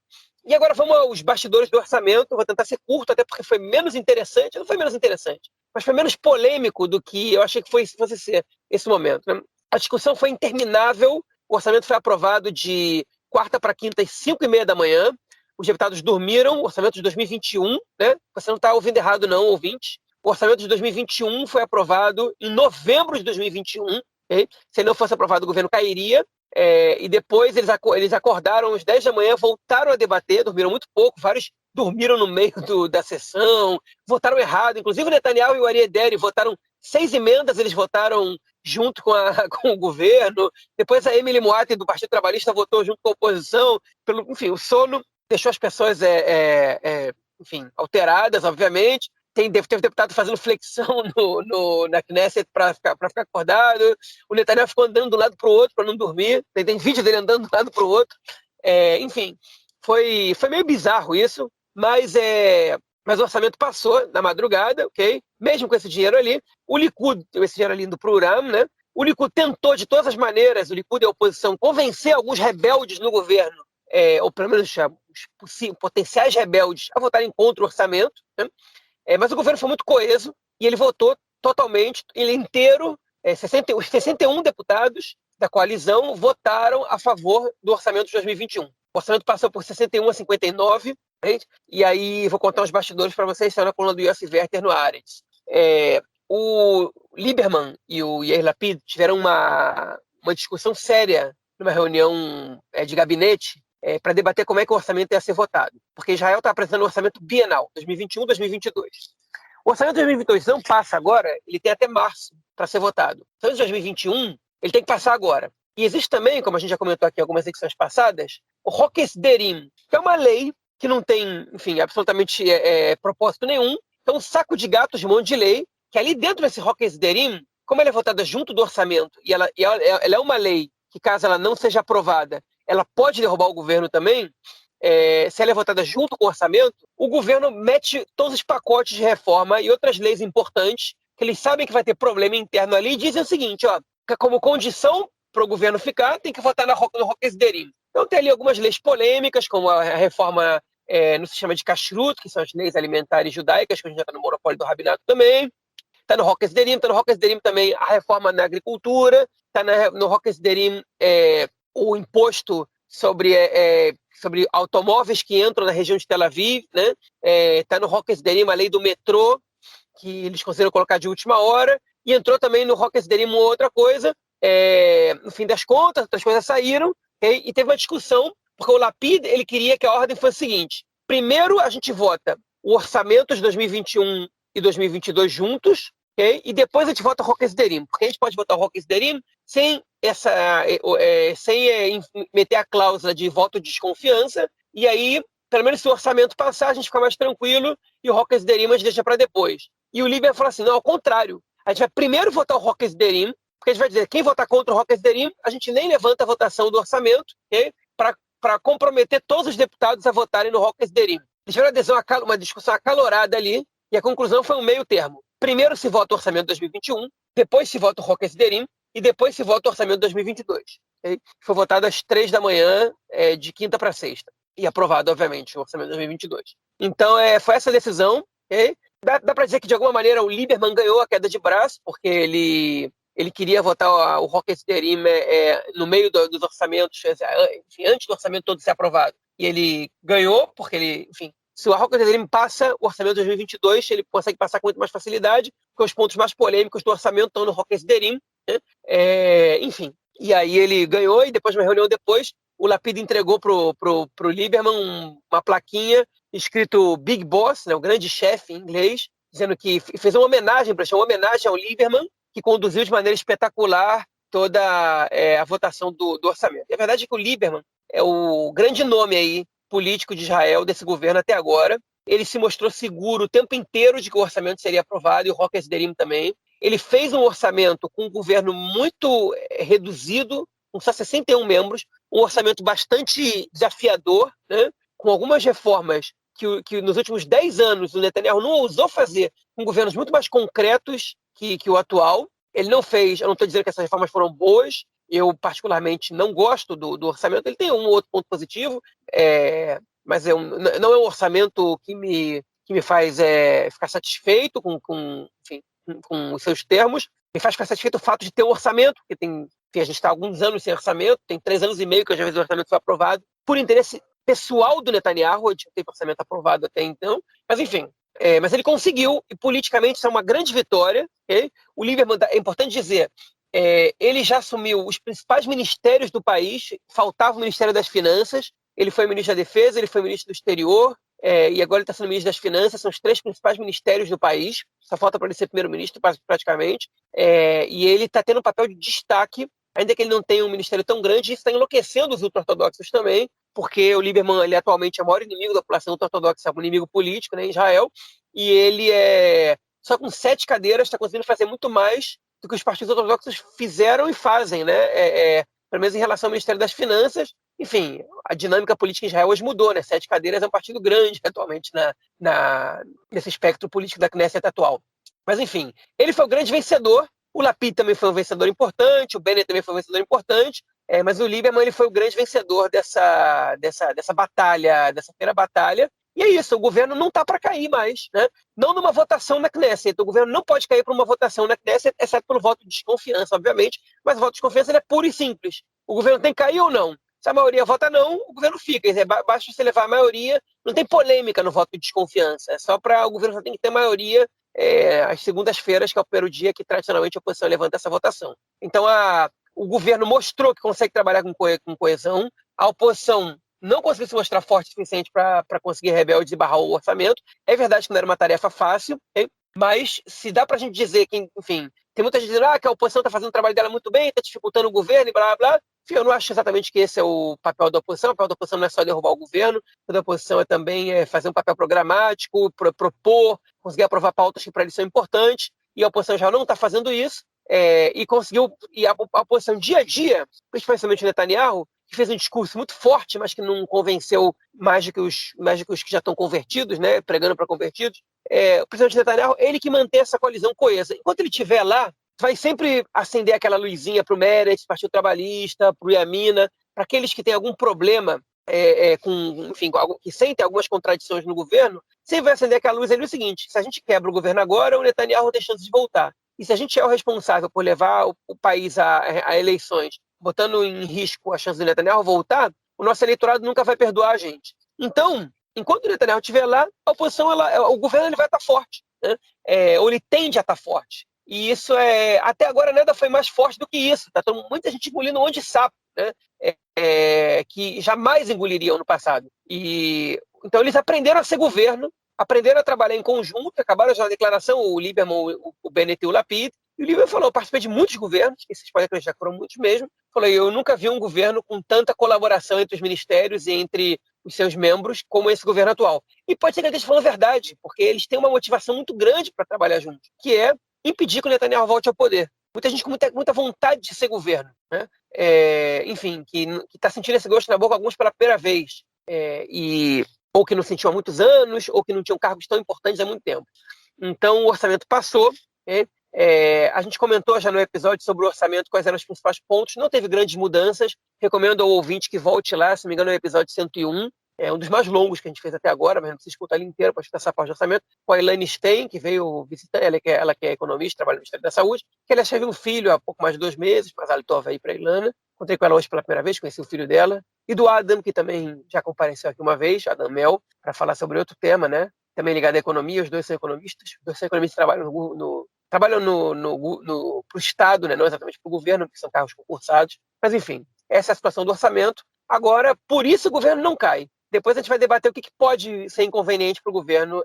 S2: E agora vamos aos bastidores do orçamento. Eu vou tentar ser curto, até porque foi menos interessante. Não foi menos interessante, mas foi menos polêmico do que eu achei que fosse ser esse momento. Né? A discussão foi interminável. O orçamento foi aprovado de quarta para quinta, às 5h30 da manhã. Os deputados dormiram. O orçamento de 2021, né? Você não está ouvindo errado, não, ouvinte. O orçamento de 2021 foi aprovado em novembro de 2021. Okay? Se ele não fosse aprovado, o governo cairia. E depois eles acordaram às 10 da manhã, voltaram a debater, dormiram muito pouco, vários dormiram no meio da sessão, votaram errado. Inclusive o Netanyahu e o Aryeh Deri votaram 6 emendas, eles votaram junto com o governo. Depois a Emily Moatti, do Partido Trabalhista, votou junto com a oposição. Enfim, o sono deixou as pessoas enfim, alteradas, obviamente. Teve deputado fazendo flexão na Knesset para ficar acordado. O Netanyahu ficou andando de um lado para o outro para não dormir. Tem vídeo dele andando de um lado para o outro. Enfim, foi meio bizarro isso, mas o orçamento passou na madrugada, ok? Mesmo com esse dinheiro ali. O Likud, esse dinheiro ali indo para o Uram, né? O Likud tentou de todas as maneiras, o Likud e a oposição, convencer alguns rebeldes no governo, ou pelo menos os potenciais rebeldes, a votarem contra o orçamento, né? Mas o governo foi muito coeso e ele votou totalmente, ele inteiro, os 61 deputados da coalizão votaram a favor do orçamento de 2021. O orçamento passou por 61 a 59, né? E aí vou contar uns bastidores para vocês, saiu na coluna do Yossi Werther no Haaretz. O Lieberman e o Yair Lapid tiveram uma discussão séria numa reunião de gabinete para debater como é que o orçamento ia ser votado. Porque Israel está apresentando um orçamento bienal, 2021-2022. O orçamento de 2022 não passa agora, ele tem até março para ser votado. O orçamento de 2021, ele tem que passar agora. E existe também, como a gente já comentou aqui em algumas edições passadas, o Hok Esderim, que é uma lei que não tem, enfim, absolutamente propósito nenhum. É um saco de gatos de um monte de lei, que ali dentro desse Hok Esderim, como ela é votada junto do orçamento, e ela é uma lei que, caso ela não seja aprovada, ela pode derrubar o governo também, se ela é votada junto com o orçamento, o governo mete todos os pacotes de reforma e outras leis importantes, que eles sabem que vai ter problema interno ali, e dizem o seguinte, que como condição para o governo ficar, tem que votar no Hok Esderim. Então tem ali algumas leis polêmicas, como a reforma no sistema de Kashrut, que são as leis alimentares judaicas, que a gente já está no monopólio do rabinato também. Está no Hok Esderim, também a reforma na agricultura, está no Hok Esderim o imposto sobre automóveis que entram na região de Tel Aviv, né? Está no Hok Esderim a lei do metrô, que eles conseguiram colocar de última hora, e entrou também no Hok Esderim uma outra coisa. No fim das contas, outras coisas saíram, okay? E teve uma discussão, porque o Lapid ele queria que a ordem fosse a seguinte: primeiro a gente vota o orçamento de 2021 e 2022 juntos, okay? E depois a gente vota o Hok Esderim, porque a gente pode votar o Hok Esderim sem meter a cláusula de voto de desconfiança, e aí, pelo menos se o orçamento passar, a gente fica mais tranquilo, e o Hok Esderim a gente deixa para depois. E o Lieber falou assim, não, ao contrário, a gente vai primeiro votar o Hok Esderim, porque a gente vai dizer, quem votar contra o Hok Esderim, a gente nem levanta a votação do orçamento, okay? Para comprometer todos os deputados a votarem no Hok Esderim. Eles tiveram uma discussão acalorada ali, e a conclusão foi um meio termo. Primeiro se vota o orçamento de 2021, depois se vota o Hok Esderim, e depois se vota o orçamento de 2022. Okay? Foi votado às 3 da manhã, de quinta para sexta. E aprovado, obviamente, o orçamento de 2022. Então, foi essa a decisão. Okay? Dá para dizer que, de alguma maneira, o Lieberman ganhou a queda de braço, porque ele queria votar o Hok Esderim no meio dos orçamentos, enfim, antes do orçamento todo ser aprovado. E ele ganhou, porque ele, enfim, se o Hok Esderim passa o orçamento de 2022, ele consegue passar com muito mais facilidade, porque os pontos mais polêmicos do orçamento estão no Hok Esderim, né? Enfim, e aí ele ganhou, e depois de uma reunião depois, o Lapid entregou pro Lieberman uma plaquinha escrito Big Boss, né, o grande chefe em inglês, dizendo que fez uma homenagem ao Lieberman, que conduziu de maneira espetacular toda a votação do orçamento. E a verdade é que o Lieberman é o grande nome aí político de Israel, desse governo até agora. Ele se mostrou seguro o tempo inteiro de que o orçamento seria aprovado, e o Hok Esderim também. Ele fez um orçamento com um governo muito reduzido, com só 61 membros, um orçamento bastante desafiador, né? Com algumas reformas que nos últimos 10 anos o Netanyahu não ousou fazer, com governos muito mais concretos que o atual. Ele não fez, eu não estou dizendo que essas reformas foram boas, eu particularmente não gosto do orçamento, ele tem um ou outro ponto positivo, mas não é um orçamento que me faz ficar satisfeito enfim, com os seus termos. Me faz ficar satisfeito o fato de ter um orçamento, porque a gente está há alguns anos sem orçamento, tem 3 anos e meio que já o orçamento foi aprovado, por interesse pessoal do Netanyahu, a gente não teve orçamento aprovado até então, mas enfim. Mas ele conseguiu, e politicamente isso é uma grande vitória. Okay? O Lieberman, é importante dizer, ele já assumiu os principais ministérios do país, faltava o Ministério das Finanças, ele foi ministro da Defesa, ele foi ministro do Exterior, e agora ele está sendo ministro das Finanças, são os 3 principais ministérios do país, só falta para ele ser primeiro-ministro, praticamente, e ele está tendo um papel de destaque, ainda que ele não tenha um ministério tão grande, isso está enlouquecendo os ultra-ortodoxos também, porque o Lieberman ele atualmente é o maior inimigo da população ultra-ortodoxa, é um inimigo político, né, em Israel, e ele só com 7 cadeiras está conseguindo fazer muito mais do que os partidos ortodoxos fizeram e fazem, né? Pelo menos em relação ao Ministério das Finanças. Enfim, a dinâmica política em Israel hoje mudou, né? 7 cadeiras é um partido grande atualmente nesse espectro político da Knesset atual. Mas, enfim, ele foi o grande vencedor. O Lapid também foi um vencedor importante, o Bennett também foi um vencedor importante, mas o Lieberman ele foi o grande vencedor dessa batalha, dessa primeira batalha. E é isso, o governo não está para cair mais, né? Não numa votação na Knesset. O governo não pode cair para uma votação na Knesset, exceto pelo voto de desconfiança, obviamente, mas o voto de desconfiança é puro e simples. O governo tem que cair ou não? Se a maioria vota não, o governo fica. Basta você levar a maioria, não tem polêmica no voto de desconfiança. É só para o governo só tem que ter maioria às segundas-feiras, que é o primeiro dia que tradicionalmente a oposição levanta essa votação. Então o governo mostrou que consegue trabalhar com coesão, a oposição não conseguiu se mostrar forte o suficiente para conseguir rebeldes e barrar o orçamento. É verdade que não era uma tarefa fácil, hein? Mas se dá para a gente dizer que, enfim, tem muita gente dizendo que a oposição está fazendo o trabalho dela muito bem, está dificultando o governo e blá, blá, blá. Enfim, eu não acho exatamente que esse é o papel da oposição. O papel da oposição não é só derrubar o governo, o papel da oposição é também fazer um papel programático, propor, conseguir aprovar pautas que para eles são importantes, e a oposição já não está fazendo isso, e a oposição dia a dia, principalmente o Netanyahu, que fez um discurso muito forte, mas que não convenceu mais do que os que já estão convertidos, né, pregando para convertidos. O presidente Netanyahu, ele que mantém essa coalizão coesa. Enquanto ele estiver lá, vai sempre acender aquela luzinha para o Meretz, Partido Trabalhista, para o Yamina, para aqueles que têm algum problema que sentem algumas contradições no governo, sempre vai acender aquela luz ali o seguinte: se a gente quebra o governo agora, o Netanyahu tem chance de voltar. E se a gente é o responsável por levar o país a eleições, botando em risco a chance do Netanyahu voltar, o nosso eleitorado nunca vai perdoar a gente. Então, enquanto o Netanyahu estiver lá, a oposição, o governo ele vai estar forte, né? Ou ele tende a estar forte. E isso até agora nada foi mais forte do que isso. Tá muita gente engolindo um monte de sapo, né? Que jamais engoliriam no passado. Então eles aprenderam a ser governo, aprenderam a trabalhar em conjunto, acabaram já a declaração, o Lieberman, o Bennett e o Lapid, e o Lieberman falou: eu participei de muitos governos, que vocês podem acreditar que foram muitos mesmo. Falou: eu nunca vi um governo com tanta colaboração entre os ministérios e entre os seus membros como esse governo atual. E pode ser que eles estejam falando a verdade, porque eles têm uma motivação muito grande para trabalhar juntos, que é impedir que o Netanyahu volte ao poder. Muita gente com muita vontade de ser governo, né? Enfim, que está sentindo esse gosto na boca, alguns pela primeira vez, ou que não sentiu há muitos anos, ou que não tinham cargos tão importantes há muito tempo. Então, o orçamento passou. A gente comentou já no episódio sobre o orçamento quais eram os principais pontos. Não teve grandes mudanças. Recomendo ao ouvinte que volte lá, se não me engano, é o episódio 101. É um dos mais longos que a gente fez até agora, mas não precisa escutar ele inteiro para escutar essa parte de orçamento, com a Elaine Stein, que veio visitar, ela que é economista, trabalha no Ministério da Saúde, que ela teve um filho há pouco mais de 2 meses, mas ela estava aí para a Ilana. Encontrei com ela hoje pela primeira vez, conheci o filho dela. E do Adam, que também já compareceu aqui uma vez, Adam Mel, para falar sobre outro tema, né? Também ligado à economia, os dois são economistas. Os dois são economistas que trabalham para o Estado, né? Não exatamente para o governo, porque são cargos concursados. Mas, enfim, essa é a situação do orçamento. Agora, por isso o governo não cai. Depois a gente vai debater o que pode ser inconveniente para o governo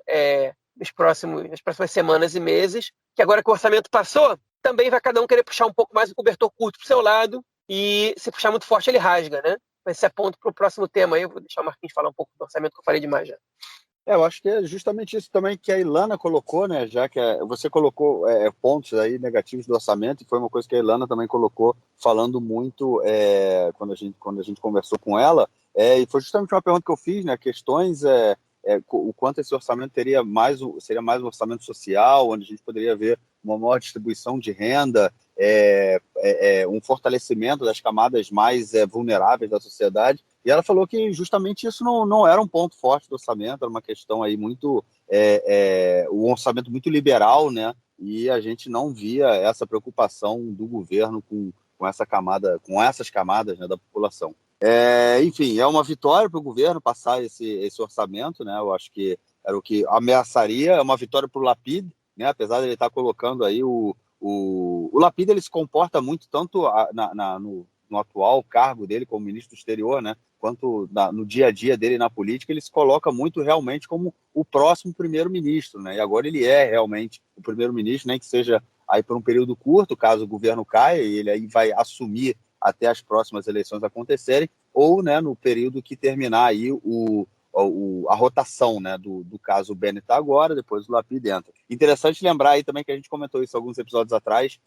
S2: nas próximas semanas e meses, que agora que o orçamento passou, também vai cada um querer puxar um pouco mais o cobertor curto para o seu lado, e se puxar muito forte ele rasga, né? Vai ser ponto para o próximo tema aí. Eu vou deixar o Marquinhos falar um pouco do orçamento, que eu falei demais já.
S1: Eu acho que é justamente isso também que a Ilana colocou, né? Já que você colocou pontos aí negativos do orçamento, e foi uma coisa que a Ilana também colocou, falando muito quando a gente conversou com ela, e foi justamente uma pergunta que eu fiz, né? Questões o quanto esse orçamento seria mais um orçamento social, onde a gente poderia ver uma maior distribuição de renda, um fortalecimento das camadas mais vulneráveis da sociedade. E ela falou que justamente isso não era um ponto forte do orçamento, era uma questão aí muito, um orçamento muito liberal, né? E a gente não via essa preocupação do governo com essas camadas, né, da população. Enfim, é uma vitória para o governo passar esse orçamento, né? Eu acho que era o que ameaçaria, é uma vitória para o Lapid, né? Apesar de ele estar colocando aí o O Lapid, ele se comporta muito, tanto no atual cargo dele como ministro do exterior, né, quanto no dia a dia dele na política, ele se coloca muito realmente como o próximo primeiro-ministro, né, e agora ele é realmente o primeiro-ministro, nem que seja aí por um período curto, caso o governo caia, e ele aí vai assumir até as próximas eleições acontecerem, ou, né, no período que terminar aí a rotação, né, do caso Bennett agora, depois o Lapid entra. Interessante lembrar aí também que a gente comentou isso alguns episódios atrás,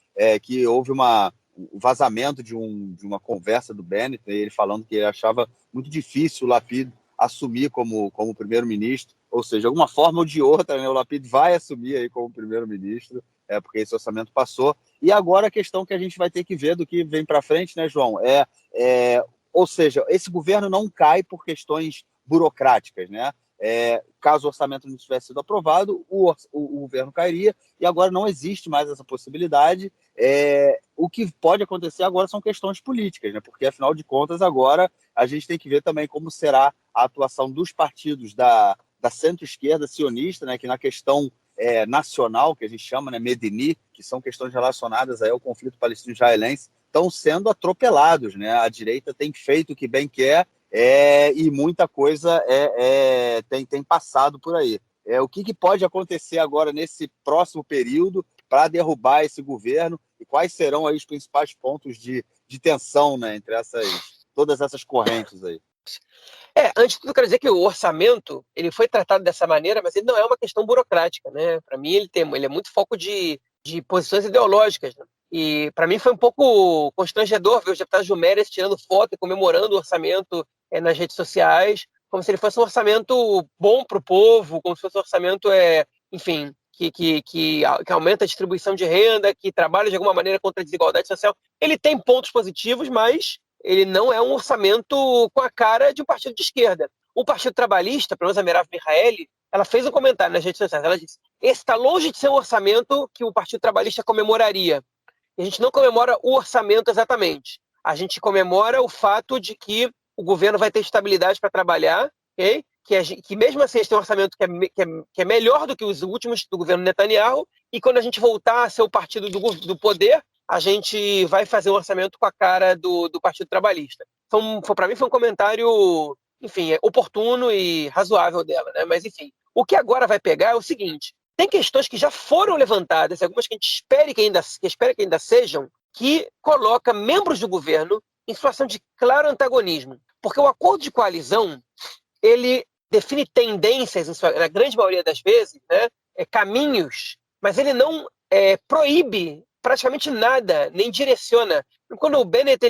S1: que houve um vazamento de uma conversa do Bennett, né, ele falando que ele achava muito difícil o Lapid assumir como primeiro-ministro, ou seja, de alguma forma ou de outra, né, o Lapid vai assumir aí como primeiro-ministro, porque esse orçamento passou. E agora a questão que a gente vai ter que ver do que vem para frente, né, João, ou seja, esse governo não cai por questões burocráticas, né? Caso o orçamento não tivesse sido aprovado, o governo cairia, e agora não existe mais essa possibilidade. O que pode acontecer agora são questões políticas, né? Porque, afinal de contas, agora a gente tem que ver também como será a atuação dos partidos da centro-esquerda sionista, né? Que na questão nacional, que a gente chama, né, Medini, que são questões relacionadas aí ao conflito palestino-israelense, estão sendo atropelados, né? A direita tem feito o que bem quer, e muita coisa tem passado por aí. O que pode acontecer agora nesse próximo período para derrubar esse governo, e quais serão aí os principais pontos de tensão, né, entre todas essas correntes aí?
S2: Antes de tudo, quero dizer que o orçamento ele foi tratado dessa maneira, mas ele não é uma questão burocrática, né? Para mim, ele é muito foco de posições ideológicas, né? E para mim foi um pouco constrangedor ver os deputados do Meretz tirando foto e comemorando o orçamento nas redes sociais, como se ele fosse um orçamento bom para o povo, como se fosse um orçamento, enfim, que aumenta a distribuição de renda, que trabalha de alguma maneira contra a desigualdade social. Ele tem pontos positivos, mas ele não é um orçamento com a cara de um partido de esquerda. O Partido Trabalhista, pelo menos a Merav Mihaeli, ela fez um comentário nas redes sociais. Ela disse: esse está longe de ser um orçamento que o Partido Trabalhista comemoraria. E a gente não comemora o orçamento exatamente. A gente comemora o fato de que o governo vai ter estabilidade para trabalhar, okay? Que mesmo assim a gente tem um orçamento que é melhor do que os últimos do governo Netanyahu, e quando a gente voltar a ser o partido do poder, a gente vai fazer um orçamento com a cara do Partido Trabalhista. Para mim foi um comentário, enfim, oportuno e razoável dela, né? Mas, enfim, o que agora vai pegar é o seguinte: tem questões que já foram levantadas, algumas que a gente espera que ainda sejam, que coloca membros do governo em situação de claro antagonismo. Porque o acordo de coalizão, ele define tendências, na grande maioria das vezes, né? Caminhos, mas ele não proíbe praticamente nada, nem direciona. Quando o Bennett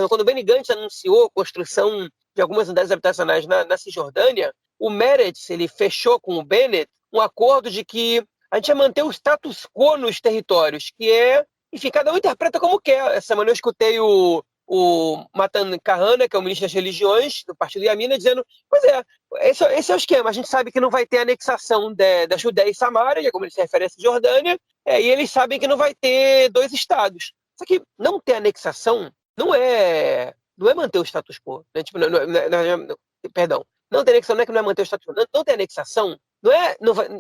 S2: quando o Benny Gantz anunciou a construção de algumas unidades habitacionais na Cisjordânia, o Meretz ele fechou com o Bennett um acordo de que a gente ia manter o status quo nos territórios, enfim, cada um interpreta como quer. Essa semana eu escutei o Matan Kahana, que é o ministro das religiões do partido Yamina, dizendo: pois esse é o esquema, a gente sabe que não vai ter anexação da Judéia e Samária, como ele se refere à Cisjordânia, e eles sabem que não vai ter 2 estados. Só que não ter anexação não é manter o status quo, né? Tipo, perdão, não ter anexação não é que não é manter o status quo, não ter anexação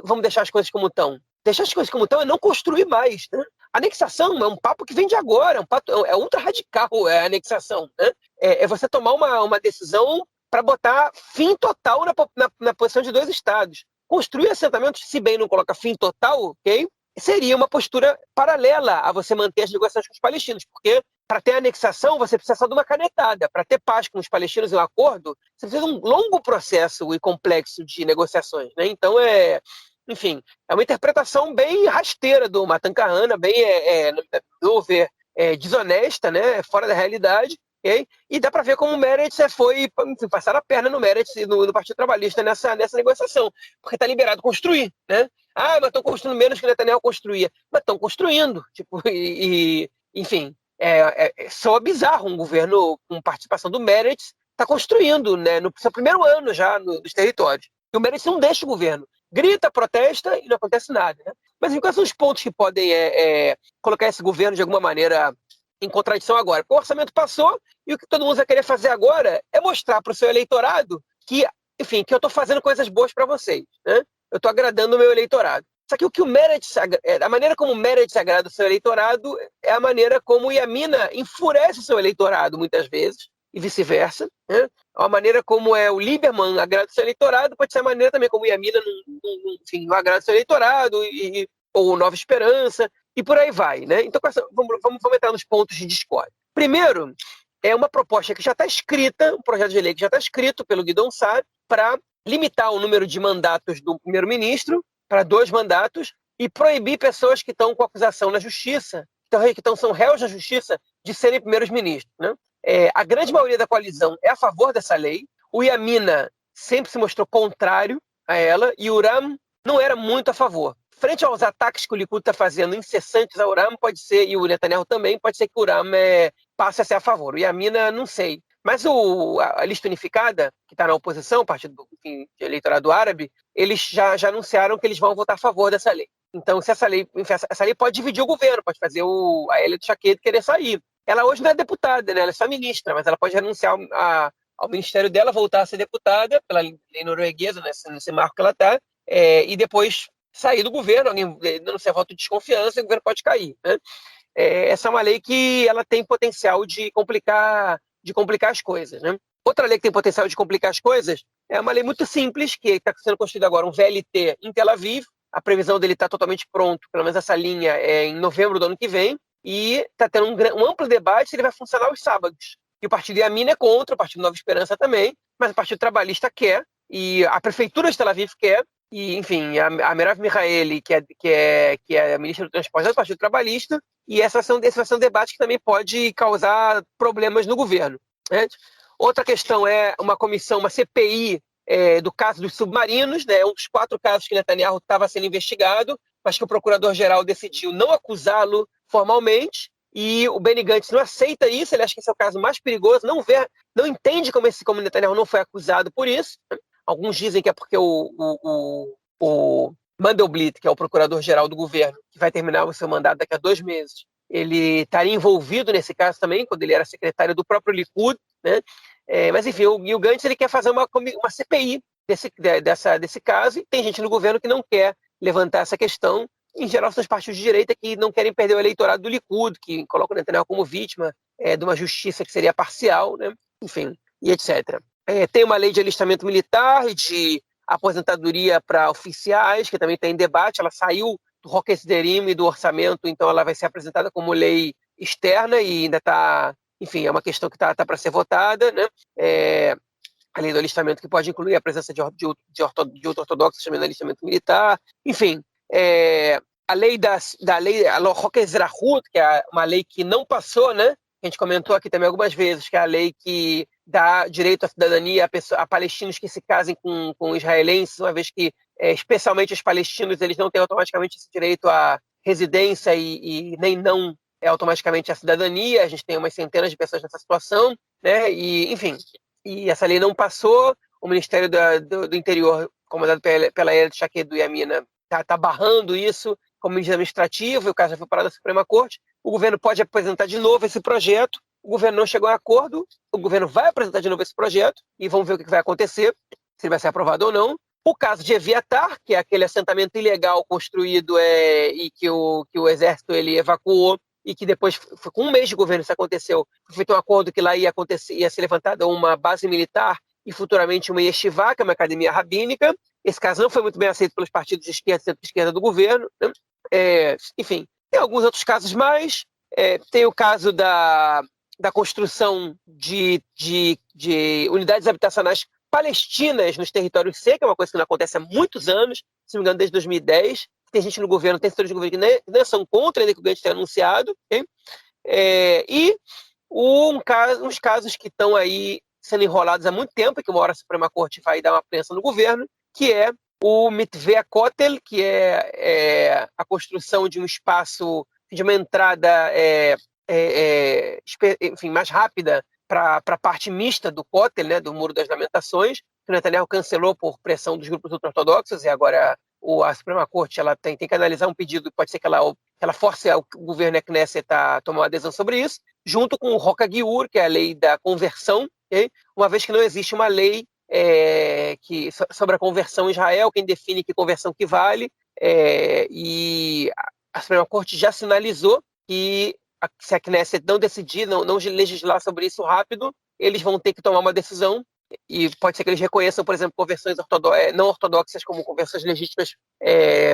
S2: vamos deixar as coisas como estão. Deixar as coisas como estão é não construir mais, né? Anexação é um papo que vem de agora, é ultra radical a anexação, né? É você tomar uma decisão para botar fim total na posição de 2 estados. Construir assentamentos, se bem não coloca fim total, ok? Seria uma postura paralela a você manter as negociações com os palestinos, porque para ter anexação você precisa só de uma canetada. Para ter paz com os palestinos e um acordo, você precisa de um longo processo e complexo de negociações, né? Então, enfim, é uma interpretação bem rasteira do Matan Kahana, bem, no meu ver, desonesta, né? Fora da realidade. Okay? E dá para ver como o Meretz foi, enfim, passar a perna no Meretz e no Partido Trabalhista nessa negociação, porque está liberado construir, né? Mas estão construindo menos que o Netanyahu construía. Mas estão construindo, tipo, enfim, soa bizarro um governo com participação do Meretz está construindo, né, no seu primeiro ano já dos territórios. E o Meretz não deixa o governo. Grita, protesta e não acontece nada, né? Mas quais são os pontos que podem colocar esse governo de alguma maneira em contradição agora? Porque o orçamento passou e o que todo mundo vai querer fazer agora é mostrar para o seu eleitorado que, enfim, que eu estou fazendo coisas boas para vocês, né? Eu estou agradando o meu eleitorado. Só que a maneira como o Meretz agrada o seu eleitorado é a maneira como o Yamina enfurece o seu eleitorado, muitas vezes, e vice-versa. Né? A maneira como o Lieberman agrada o seu eleitorado pode ser a maneira também como o Yamina não agrada o seu eleitorado, ou Nova Esperança, e por aí vai. Né? Então, vamos entrar nos pontos de discórdia. Primeiro, é uma proposta que já está escrita, um projeto de lei que já está escrito pelo Guidon Saad, para limitar o número de mandatos do primeiro-ministro para 2 mandatos e proibir pessoas que estão com acusação na justiça, são réus na justiça, de serem primeiros-ministros. Né? A grande maioria da coalizão é a favor dessa lei. O Yamina sempre se mostrou contrário a ela e o Uram não era muito a favor. Frente aos ataques que o Likud está fazendo incessantes ao Uram, pode ser, e o Netanyahu também, pode ser que o Uram passe a ser a favor. O Yamina, não sei. Mas a lista unificada, que está na oposição, o Partido de Eleitorado Árabe, eles já anunciaram que eles vão votar a favor dessa lei. Então, se essa lei pode dividir o governo, pode fazer a Ayelet Shaked querer sair. Ela hoje não é deputada, né? Ela é só ministra, mas ela pode renunciar ao ministério dela, voltar a ser deputada pela lei norueguesa, nesse marco que ela está, e depois sair do governo, alguém denunciar voto de desconfiança, e o governo pode cair. Né? Essa é uma lei que ela tem potencial de complicar as coisas. Né? Outra lei que tem potencial de complicar as coisas é uma lei muito simples, que está sendo construída agora, um VLT em Tel Aviv. A previsão dele está totalmente pronto, pelo menos essa linha é em novembro do ano que vem, e está tendo um amplo debate se ele vai funcionar aos sábados. E o Partido Yamina é contra, o Partido Nova Esperança também, mas o Partido Trabalhista quer, e a Prefeitura de Tel Aviv quer, e, enfim, a Merav Mihaeli, que é a ministra do Transporte do Partido Trabalhista, e esse vai ser um debate que também pode causar problemas no governo. Né? Outra questão é uma comissão, uma CPI do caso dos submarinos, né? Um dos 4 casos que Netanyahu estava sendo investigado, mas que o procurador-geral decidiu não acusá-lo formalmente, e o Benny Gantz não aceita isso, ele acha que esse é o caso mais perigoso, não entende como Netanyahu não foi acusado por isso. Né? Alguns dizem que é porque o Mandelblit, que é o procurador-geral do governo, que vai terminar o seu mandato daqui a 2 meses, ele estaria envolvido nesse caso também, quando ele era secretário do próprio Likud, né? Mas, enfim, o Gantz ele quer fazer uma CPI desse caso, e tem gente no governo que não quer levantar essa questão. Em geral, são os partidos de direita que não querem perder o eleitorado do Likud, que colocam o Netanyahu como vítima de uma justiça que seria parcial, né? Enfim, e etc. Tem uma lei de alistamento militar e de aposentadoria para oficiais, que também está em debate. Ela saiu do Roque Sderim e do orçamento, então ela vai ser apresentada como lei externa e ainda está... Enfim, é uma questão que está para ser votada, né? A lei do alistamento, que pode incluir a presença de ortodoxos também no alistamento militar. Enfim, a lei a Roque Ezrahut, que é uma lei que não passou, né? A gente comentou aqui também algumas vezes, que é a lei que dá direito à cidadania a palestinos que se casem com israelenses, uma vez que, especialmente os palestinos, eles não têm automaticamente esse direito à residência e nem não automaticamente a cidadania. A gente tem umas centenas de pessoas nessa situação, né? E, enfim, e essa lei não passou. O Ministério do Interior, comandado pela Ayelet Shaked do Yamina, está barrando isso como medida administrativa, e o caso já foi parado da Suprema Corte. O governo pode apresentar de novo esse projeto. O governo não chegou a acordo, o governo vai apresentar de novo esse projeto e vamos ver o que vai acontecer, se ele vai ser aprovado ou não. O caso de Eviatar, que é aquele assentamento ilegal construído e que o exército ele evacuou, e que depois, com 1 mês de governo, isso aconteceu, foi feito um acordo que lá ia ser levantada uma base militar e futuramente uma yeshiva, que é uma academia rabínica. Esse caso não foi muito bem aceito pelos partidos de esquerda e centro-esquerda do governo. Né? Enfim, tem alguns outros casos mais. Tem o caso da construção de unidades habitacionais palestinas nos territórios C, que é uma coisa que não acontece há muitos anos, se não me engano, desde 2010. Tem gente no governo, tem setores do governo que nem são contra, ainda que o Gantz tenha anunciado. Okay? E uns casos que estão aí sendo enrolados há muito tempo, e que uma hora a Suprema Corte vai dar uma prensa no governo, que é o Mitveh HaKotel, que é a construção de um espaço, de uma entrada enfim, mais rápida para a parte mista do Kotel, né, do Muro das Lamentações, que o Netanyahu cancelou por pressão dos grupos ultra-ortodoxos, e agora a Suprema Corte ela tem que analisar um pedido, pode ser que ela force o governo e a Knesset a tomar uma adesão sobre isso, junto com o Roca Giur, que é a lei da conversão, okay? Uma vez que não existe uma lei sobre a conversão em Israel, quem define que conversão que vale e a Suprema Corte já sinalizou que se a Knesset não decidir, não legislar sobre isso rápido, eles vão ter que tomar uma decisão, e pode ser que eles reconheçam, por exemplo, conversões não ortodoxas como conversões legítimas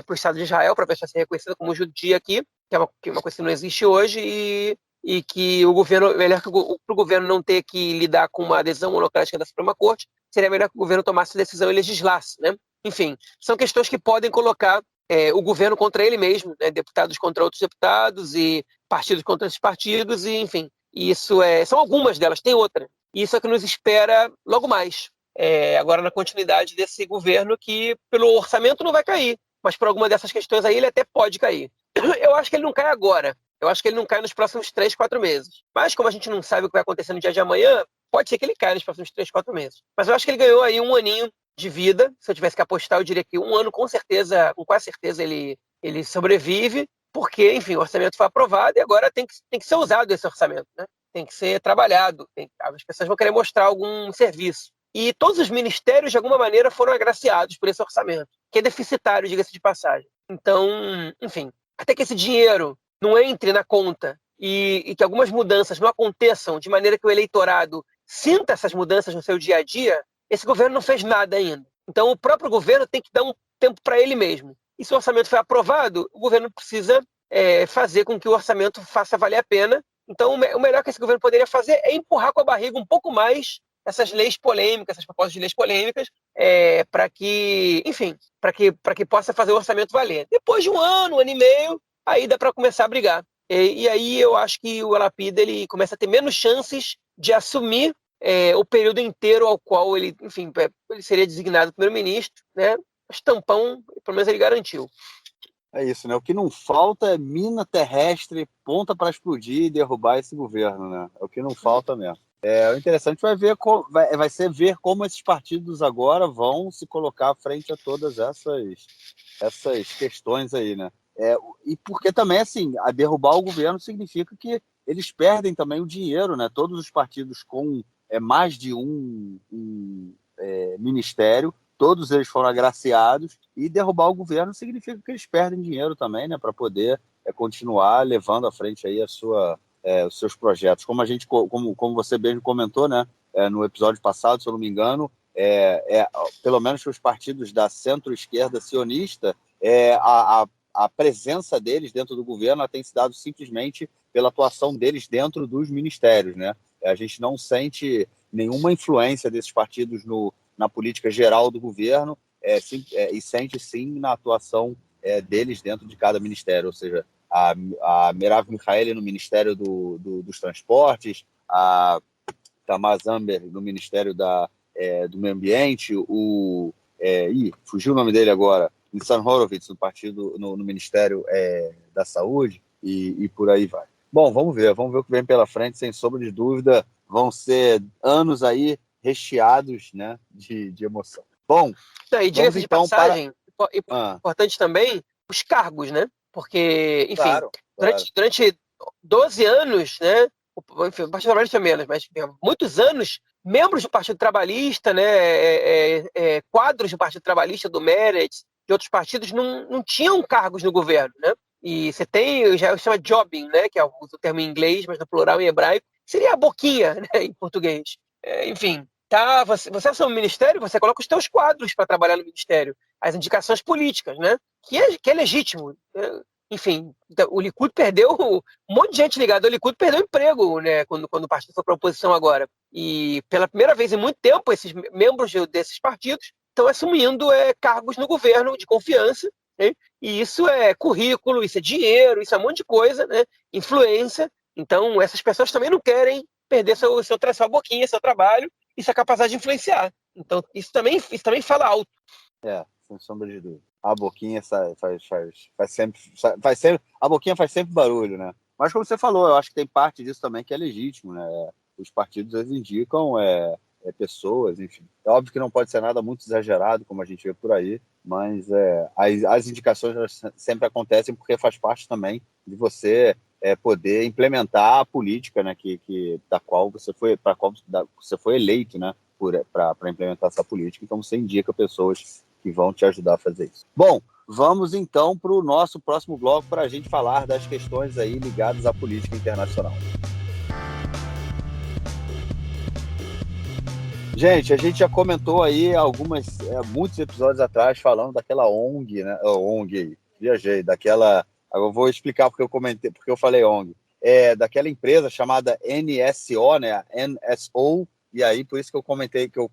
S2: para o Estado de Israel, para deixar ser reconhecida como judia aqui, que é uma coisa que não existe hoje, e que o governo, melhor que para o governo não ter que lidar com uma adesão monocrática da Suprema Corte, seria melhor que o governo tomasse decisão e legislasse, né? Enfim, são questões que podem colocar o governo contra ele mesmo, né? Deputados contra outros deputados e partidos contra esses partidos, e enfim, são algumas delas, tem outra. E isso é que nos espera logo mais. Agora na continuidade desse governo que pelo orçamento não vai cair, mas por alguma dessas questões aí ele até pode cair. Eu acho que ele não cai agora. Eu acho que ele não cai nos próximos 3, 4 meses. Mas como a gente não sabe o que vai acontecer no dia de amanhã, pode ser que ele caia nos próximos 3, 4 meses. Mas eu acho que ele ganhou aí um aninho de vida. Se eu tivesse que apostar, eu diria que um ano, com quase certeza, ele sobrevive, porque, enfim, o orçamento foi aprovado e agora tem que ser usado esse orçamento, né? Tem que ser trabalhado. As pessoas vão querer mostrar algum serviço. E todos os ministérios, de alguma maneira, foram agraciados por esse orçamento, que é deficitário, diga-se de passagem. Então, enfim, até que esse dinheiro não entre na conta e que algumas mudanças não aconteçam de maneira que o eleitorado sinta essas mudanças no seu dia a dia, esse governo não fez nada ainda. Então, o próprio governo tem que dar um tempo para ele mesmo. E se o orçamento foi aprovado, o governo precisa fazer com que o orçamento faça valer a pena. Então, o melhor que esse governo poderia fazer é empurrar com a barriga um pouco mais essas leis polêmicas, essas propostas de leis polêmicas, para que, enfim, para que possa fazer o orçamento valer. Depois de um ano e meio, aí dá para começar a brigar. E aí eu acho que o Lapid ele começa a ter menos chances de assumir o período inteiro ao qual ele, enfim, ele seria designado primeiro-ministro, né? Mas tampão, pelo menos ele garantiu.
S1: É isso, né? O que não falta é mina terrestre, ponta para explodir e derrubar esse governo, né? É o que não falta mesmo. O interessante vai ser ver como esses partidos agora vão se colocar frente a todas essas questões aí, né? E porque também, assim, a derrubar o governo significa que eles perdem também o dinheiro, né? Todos os partidos com mais de um ministério, todos eles foram agraciados, e derrubar o governo significa que eles perdem dinheiro também, né? Para poder continuar levando à frente aí os seus projetos. Como você mesmo comentou, né? No episódio passado, se eu não me engano, pelo menos os partidos da centro-esquerda sionista, a presença deles dentro do governo tem se dado simplesmente pela atuação deles dentro dos ministérios, né? A gente não sente nenhuma influência desses partidos na política geral do governo, e sente sim na atuação deles dentro de cada ministério, ou seja, a Merav Michaeli no Ministério dos Transportes, a Tamar Zamber no Ministério do Meio Ambiente, fugiu o nome dele agora, Nissan Horowitz no Ministério da Saúde, e por aí vai. Bom, vamos ver o que vem pela frente, sem sombra de dúvida, vão ser anos aí recheados, né, de emoção. Bom,
S2: e diga-se de
S1: então
S2: passagem, importante também, os cargos, né? Porque, enfim,
S1: claro.
S2: Durante 12 anos, né? Enfim, o Partido Trabalhista menos, mas muitos anos, membros do Partido Trabalhista, né? Quadros do Partido Trabalhista, do Meretz, de outros partidos, não tinham cargos no governo, né? E você tem, já chama jobbing, né? Que é o termo em inglês, mas no plural em hebraico, seria a boquinha, né? Em português. Enfim, tá, você assume o ministério, você coloca os teus quadros para trabalhar no ministério, as indicações políticas, né? Que é legítimo. Enfim, o Likud perdeu, um monte de gente ligada ao Likud perdeu emprego, né? Quando o partido foi para a oposição agora. E pela primeira vez em muito tempo, esses membros desses partidos estão assumindo cargos no governo de confiança, né? E isso é currículo, isso é dinheiro, isso é um monte de coisa, né? Influência. Então, essas pessoas também não querem perder sua boquinha, seu trabalho e sua capacidade de influenciar. Então, isso também fala alto.
S1: Sem sombra de dúvida. A boquinha faz sempre. A boquinha faz sempre barulho, né? Mas como você falou, eu acho que tem parte disso também que é legítimo, né? Os partidos eles indicam pessoas, enfim. É óbvio que não pode ser nada muito exagerado, como a gente vê por aí, mas as indicações sempre acontecem porque faz parte também de você poder implementar a política, né, da qual você foi eleito, né, para implementar essa política. Então você indica pessoas que vão te ajudar a fazer isso. Bom, vamos então para o nosso próximo bloco para a gente falar das questões aí ligadas à política internacional. Gente, a gente já comentou aí muitos episódios atrás falando daquela ONG, né? ONG aí, viajei, daquela. Eu vou explicar porque eu falei ONG. Daquela empresa chamada NSO, né? NSO, e aí por isso que eu comentei que eu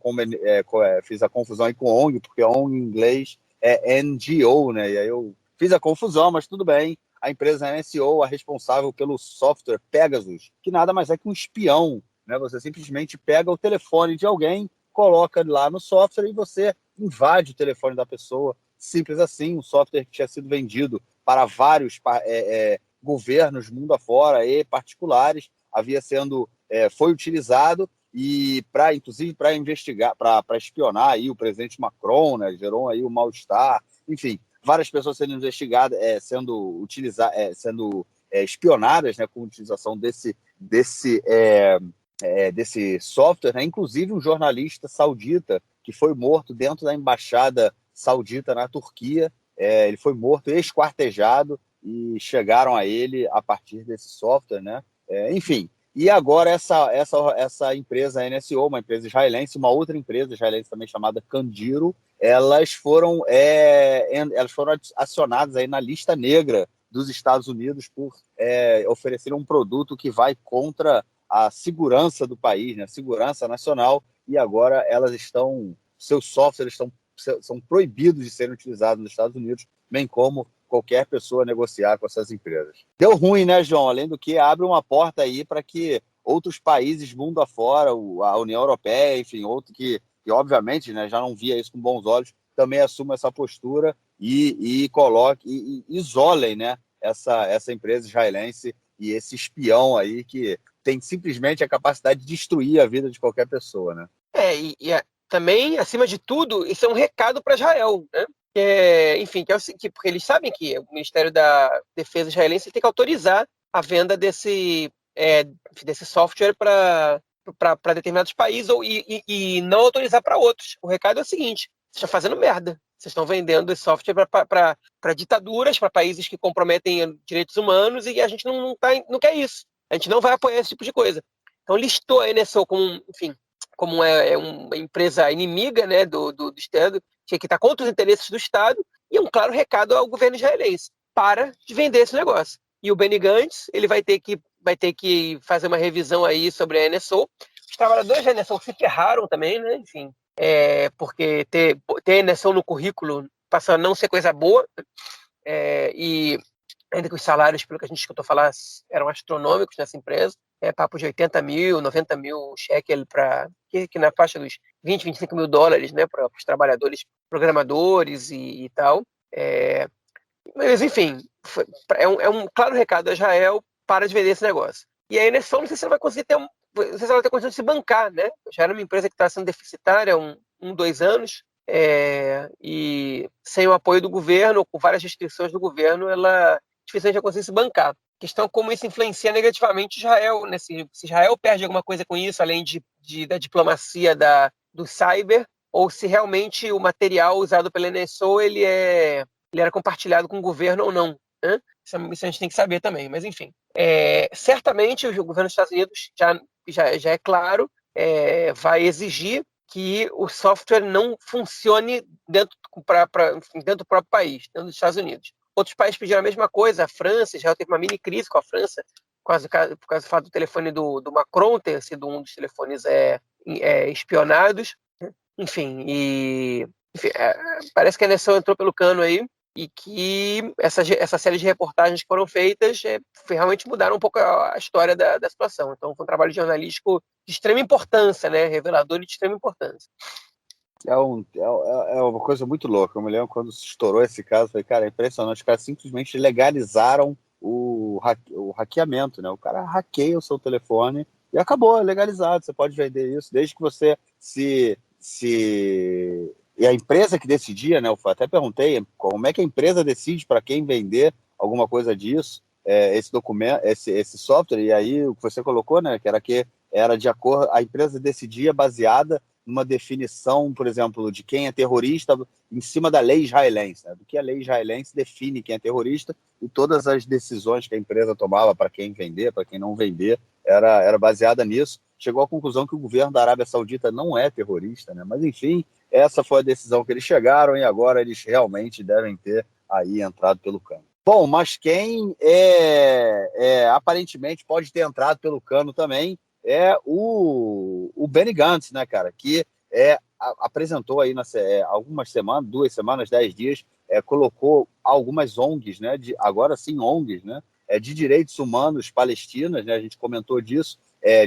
S1: fiz a confusão aí com ONG, porque ONG em inglês é NGO, né? E aí eu fiz a confusão, mas tudo bem. A empresa NSO é responsável pelo software Pegasus, que nada mais é que um espião, né? Você simplesmente pega o telefone de alguém, coloca lá no software e você invade o telefone da pessoa. Simples assim, um software que tinha sido vendido para vários governos mundo afora e particulares, foi utilizado e inclusive para investigar, para espionar aí o presidente Macron, né? Gerou aí o mal-estar, enfim, várias pessoas sendo investigadas, sendo espionadas, né, com a utilização desse software, né? Inclusive um jornalista saudita que foi morto dentro da embaixada saudita na Turquia. Ele foi morto, esquartejado, e chegaram a ele a partir desse software, né? Enfim, e agora essa empresa NSO, uma empresa israelense, uma outra empresa israelense também chamada Candiro, elas foram acionadas aí na lista negra dos Estados Unidos por oferecer um produto que vai contra a segurança do país, né, a segurança nacional, e agora seus softwares são proibidos de serem utilizados nos Estados Unidos, bem como qualquer pessoa negociar com essas empresas. Deu ruim, né, João? Além do que, abre uma porta aí para que outros países mundo afora, a União Europeia, enfim, outro que obviamente, né, já não via isso com bons olhos, também assuma essa postura e isolem, né, essa empresa israelense e esse espião aí que tem simplesmente a capacidade de destruir a vida de qualquer pessoa, né?
S2: Também, acima de tudo, isso é um recado para Israel, né? Enfim, porque eles sabem que o Ministério da Defesa israelense tem que autorizar a venda desse software para determinados países e não autorizar para outros. O recado é o seguinte: vocês estão fazendo merda. Vocês estão vendendo esse software para ditaduras, para países que comprometem direitos humanos, e a gente não quer isso. A gente não vai apoiar esse tipo de coisa. Então listou a NSO como, enfim, como uma empresa inimiga, né, do Estado, que está contra os interesses do Estado, e um claro recado ao governo israelense: para de vender esse negócio. E o Benny Gantz, ele vai ter que fazer uma revisão aí sobre a NSO. Os trabalhadores da NSO se ferraram também, né, enfim, porque ter NSO no currículo passa a não ser coisa boa, e ainda que os salários, pelo que a gente escutou falar, eram astronômicos nessa empresa, papo de 80 mil, 90 mil shekel, que na faixa dos 20, 25 mil dólares, né, para os trabalhadores programadores e tal. Mas, enfim, é um claro recado a Israel: para de vender esse negócio. E aí, nesse não sei se ela vai conseguir não sei se ela vai ter condição de se bancar, né? Já era uma empresa que está sendo deficitária há 2 anos, e sem o apoio do governo, com várias restrições do governo, ela dificilmente vai conseguir se bancar. A questão é como isso influencia negativamente Israel, né? Se Israel perde alguma coisa com isso, além da diplomacia do cyber, ou se realmente o material usado pela NSO ele era compartilhado com o governo ou não, né? Isso a gente tem que saber também, mas enfim. Certamente o governo dos Estados Unidos já é claro, vai exigir que o software não funcione dentro do próprio país, dentro dos Estados Unidos. Outros países pediram a mesma coisa. A França já teve uma mini crise com a França, por causa do fato do telefone do Macron ter sido um dos telefones espionados. Enfim, parece que a NSO entrou pelo cano aí, e que essa série de reportagens que foram feitas realmente mudaram um pouco a história da situação. Então, foi um trabalho jornalístico de extrema importância, né? Revelador e de extrema importância.
S1: É uma coisa muito louca. Eu me lembro quando estourou esse caso, falei, cara, é impressionante. Os caras simplesmente legalizaram o hackeamento, né? O cara hackeia o seu telefone e acabou, é legalizado. Você pode vender isso desde que você E a empresa que decidia, né? Eu até perguntei como é que a empresa decide para quem vender alguma coisa disso, esse documento, esse software, e aí o que você colocou, né? Que era de acordo, a empresa decidia baseada numa definição, por exemplo, de quem é terrorista em cima da lei israelense, né? Do que a lei israelense define quem é terrorista, e todas as decisões que a empresa tomava para quem vender, para quem não vender, era baseada nisso. Chegou à conclusão que o governo da Arábia Saudita não é terrorista, né? Mas, enfim, essa foi a decisão que eles chegaram, e agora eles realmente devem ter aí entrado pelo cano. Bom, mas quem aparentemente pode ter entrado pelo cano também é o Benny Gantz, né, cara? Que apresentou aí algumas semanas, 2 semanas, 10 dias, colocou algumas ONGs, né? Agora sim ONGs, né? De direitos humanos palestinas, né? A gente comentou disso,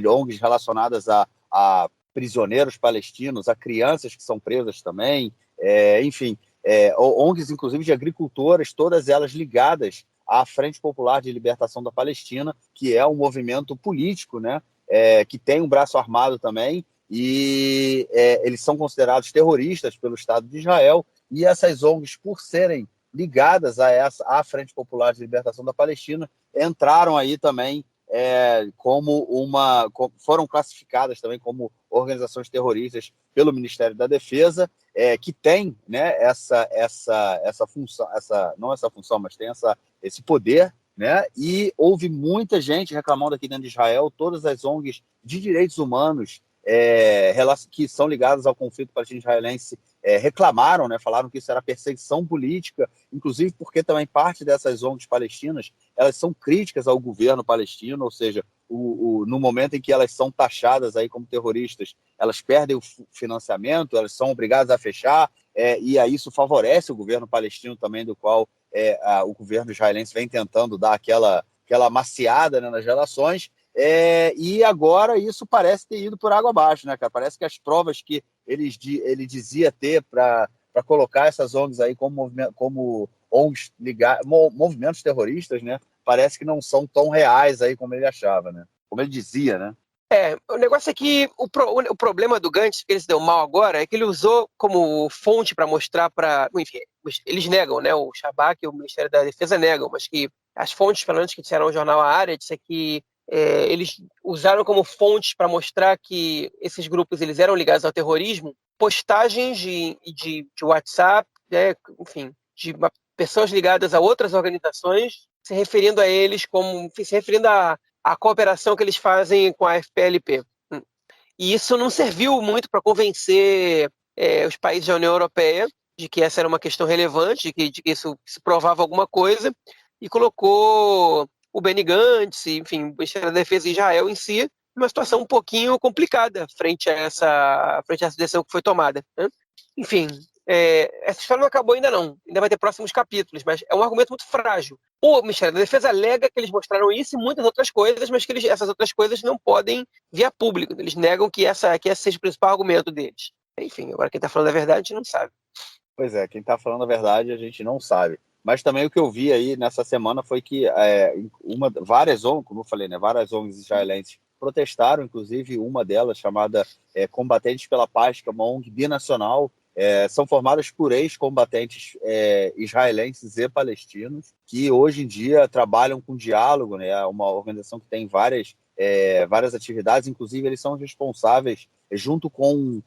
S1: ONGs relacionadas a prisioneiros palestinos, a crianças que são presas também, enfim, ONGs inclusive de agricultoras, todas elas ligadas à Frente Popular de Libertação da Palestina, que é um movimento político, né? Que tem um braço armado também, e eles são considerados terroristas pelo Estado de Israel, e essas ONGs, por serem ligadas à Frente Popular de Libertação da Palestina, entraram aí também foram classificadas também como organizações terroristas pelo Ministério da Defesa, que tem, né, essa função, não essa função, mas tem esse poder, né? E houve muita gente reclamando aqui dentro de Israel, todas as ONGs de direitos humanos que são ligadas ao conflito palestino-israelense reclamaram, né? Falaram que isso era perseguição política, inclusive porque também parte dessas ONGs palestinas, elas são críticas ao governo palestino, ou seja, no momento em que elas são taxadas aí como terroristas, elas perdem o financiamento, elas são obrigadas a fechar, e aí isso favorece o governo palestino também, do qual o governo israelense vem tentando dar aquela maciada, né, nas relações, e agora isso parece ter ido por água abaixo, né, cara? Parece que as provas que ele dizia ter para colocar essas ONGs aí como ONGs movimentos terroristas, né? Parece que não são tão reais aí como ele achava, né? Como ele dizia, né?
S2: O negócio é que o problema do Gantz, que ele se deu mal agora, é que ele usou como fonte para mostrar para... Enfim, eles negam, né? O Shabak e o Ministério da Defesa negam, mas que as fontes, pelo menos que disseram ao jornal Haaretz, é que eles usaram como fontes para mostrar que esses grupos eles eram ligados ao terrorismo, postagens de WhatsApp, né? Enfim, de pessoas ligadas a outras organizações, se referindo a eles como... se referindo a cooperação que eles fazem com a FPLP. E isso não serviu muito para convencer os países da União Europeia de que essa era uma questão relevante, de que isso se provava alguma coisa, e colocou o Benny Gantz, enfim, o Ministério da Defesa de Israel em si, numa situação um pouquinho complicada frente a essa decisão que foi tomada, né? Enfim, essa história não acabou ainda não, ainda vai ter próximos capítulos, mas é um argumento muito frágil. O Ministério da Defesa alega que eles mostraram isso e muitas outras coisas, mas que essas outras coisas não podem vir a público. Eles negam que esse seja o principal argumento deles. Enfim, agora quem está falando a verdade a gente não sabe.
S1: Pois é, quem está falando a verdade a gente não sabe. Mas também o que eu vi aí nessa semana foi que várias ONGs, como eu falei, né, várias ONGs israelenses protestaram, inclusive uma delas chamada Combatentes pela Paz, que é uma ONG binacional, são formadas por ex-combatentes israelenses e palestinos, que hoje em dia trabalham com diálogo, né? É uma organização que tem várias atividades, inclusive eles são responsáveis, junto com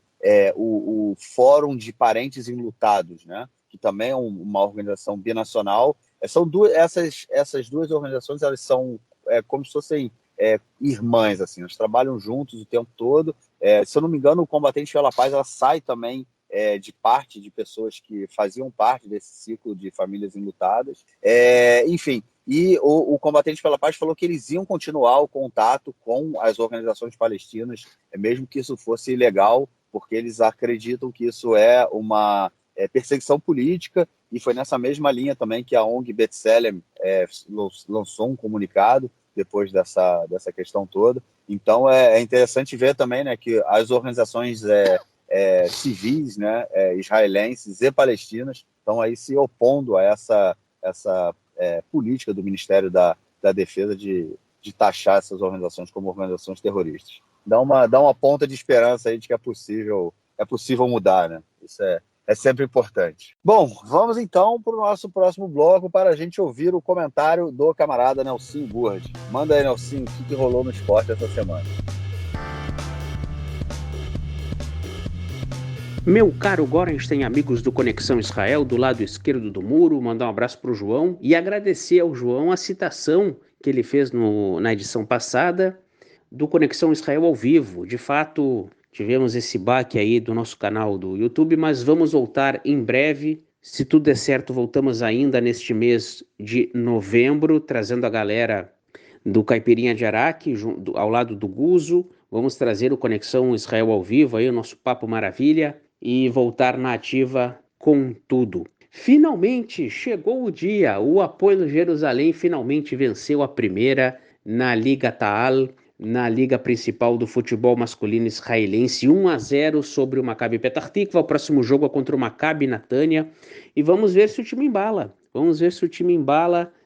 S1: o Fórum de Parentes Enlutados, né? Que também é uma organização binacional. Essas duas organizações, elas são como se fossem irmãs, assim, elas trabalham juntos o tempo todo. Se eu não me engano, o Combatente pela Paz, ela sai também de parte de pessoas que faziam parte desse ciclo de famílias enlutadas. Enfim, e o Combatente pela Paz falou que eles iam continuar o contato com as organizações palestinas, mesmo que isso fosse ilegal, porque eles acreditam que isso é uma perseguição política, e foi nessa mesma linha também que a ONG B'Tselem lançou um comunicado depois dessa questão toda. Então é interessante ver também, né, que as organizações civis, né, israelenses e palestinas estão aí se opondo a essa política do Ministério da Defesa de taxar essas organizações como organizações terroristas. Dá uma ponta de esperança aí de que é possível mudar, né? Isso é sempre importante. Bom, vamos então para o nosso próximo bloco para a gente ouvir o comentário do camarada Nelsinho Burd. Manda aí, Nelsinho, o que rolou no esporte essa semana?
S3: Meu caro Gorenstein, amigos do Conexão Israel, do lado esquerdo do muro, mandar um abraço para o João e agradecer ao João a citação que ele fez na edição passada do Conexão Israel ao vivo. De fato, tivemos esse baque aí do nosso canal do YouTube, mas vamos voltar em breve. Se tudo der certo, voltamos ainda neste mês de novembro, trazendo a galera do Caipirinha de Araque, ao lado do Guzo. Vamos trazer o Conexão Israel ao vivo, aí o nosso papo maravilha, e voltar na ativa com tudo. Finalmente chegou o dia, o Hapoel Jerusalém finalmente venceu a primeira na Liga Ta'al, na liga principal do futebol masculino israelense, 1-0 sobre o Maccabi Petah Tikva. O próximo jogo é contra o Maccabi Natânia e vamos ver se o time embala.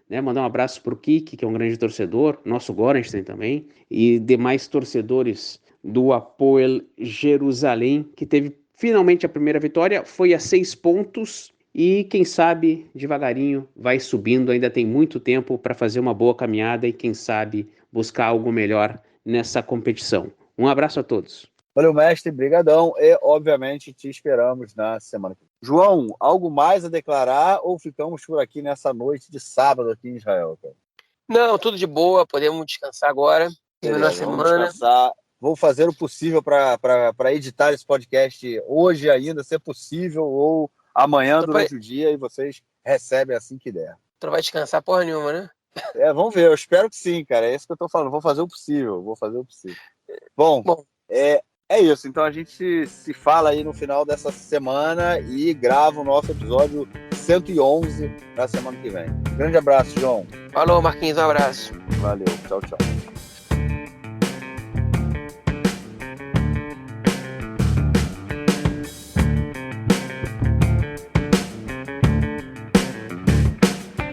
S3: Né? Mandar um abraço para o Kiki, que é um grande torcedor, nosso Gorenstein também, e demais torcedores do Hapoel Jerusalém, que teve finalmente a primeira vitória, foi a 6 pontos e quem sabe devagarinho vai subindo, ainda tem muito tempo para fazer uma boa caminhada e quem sabe buscar algo melhor nessa competição. Um abraço a todos.
S1: Valeu, mestre, brigadão e obviamente te esperamos na semana que vem. João, algo mais a declarar ou ficamos por aqui nessa noite de sábado aqui em Israel, cara?
S2: Não, tudo de boa, podemos descansar agora, terminar a semana.
S1: Vamos descansar. Vou fazer o possível para editar esse podcast hoje ainda, se possível, ou amanhã durante o dia, e vocês recebem assim que der.
S2: Tu não vai descansar porra nenhuma, né?
S1: Vamos ver, eu espero que sim, cara. É isso que eu tô falando. Vou fazer o possível. Bom. É isso. Então a gente se fala aí no final dessa semana e grava o nosso episódio 111 na semana que vem. Grande abraço, João.
S2: Falou, Marquinhos. Um abraço.
S1: Valeu. Tchau, tchau.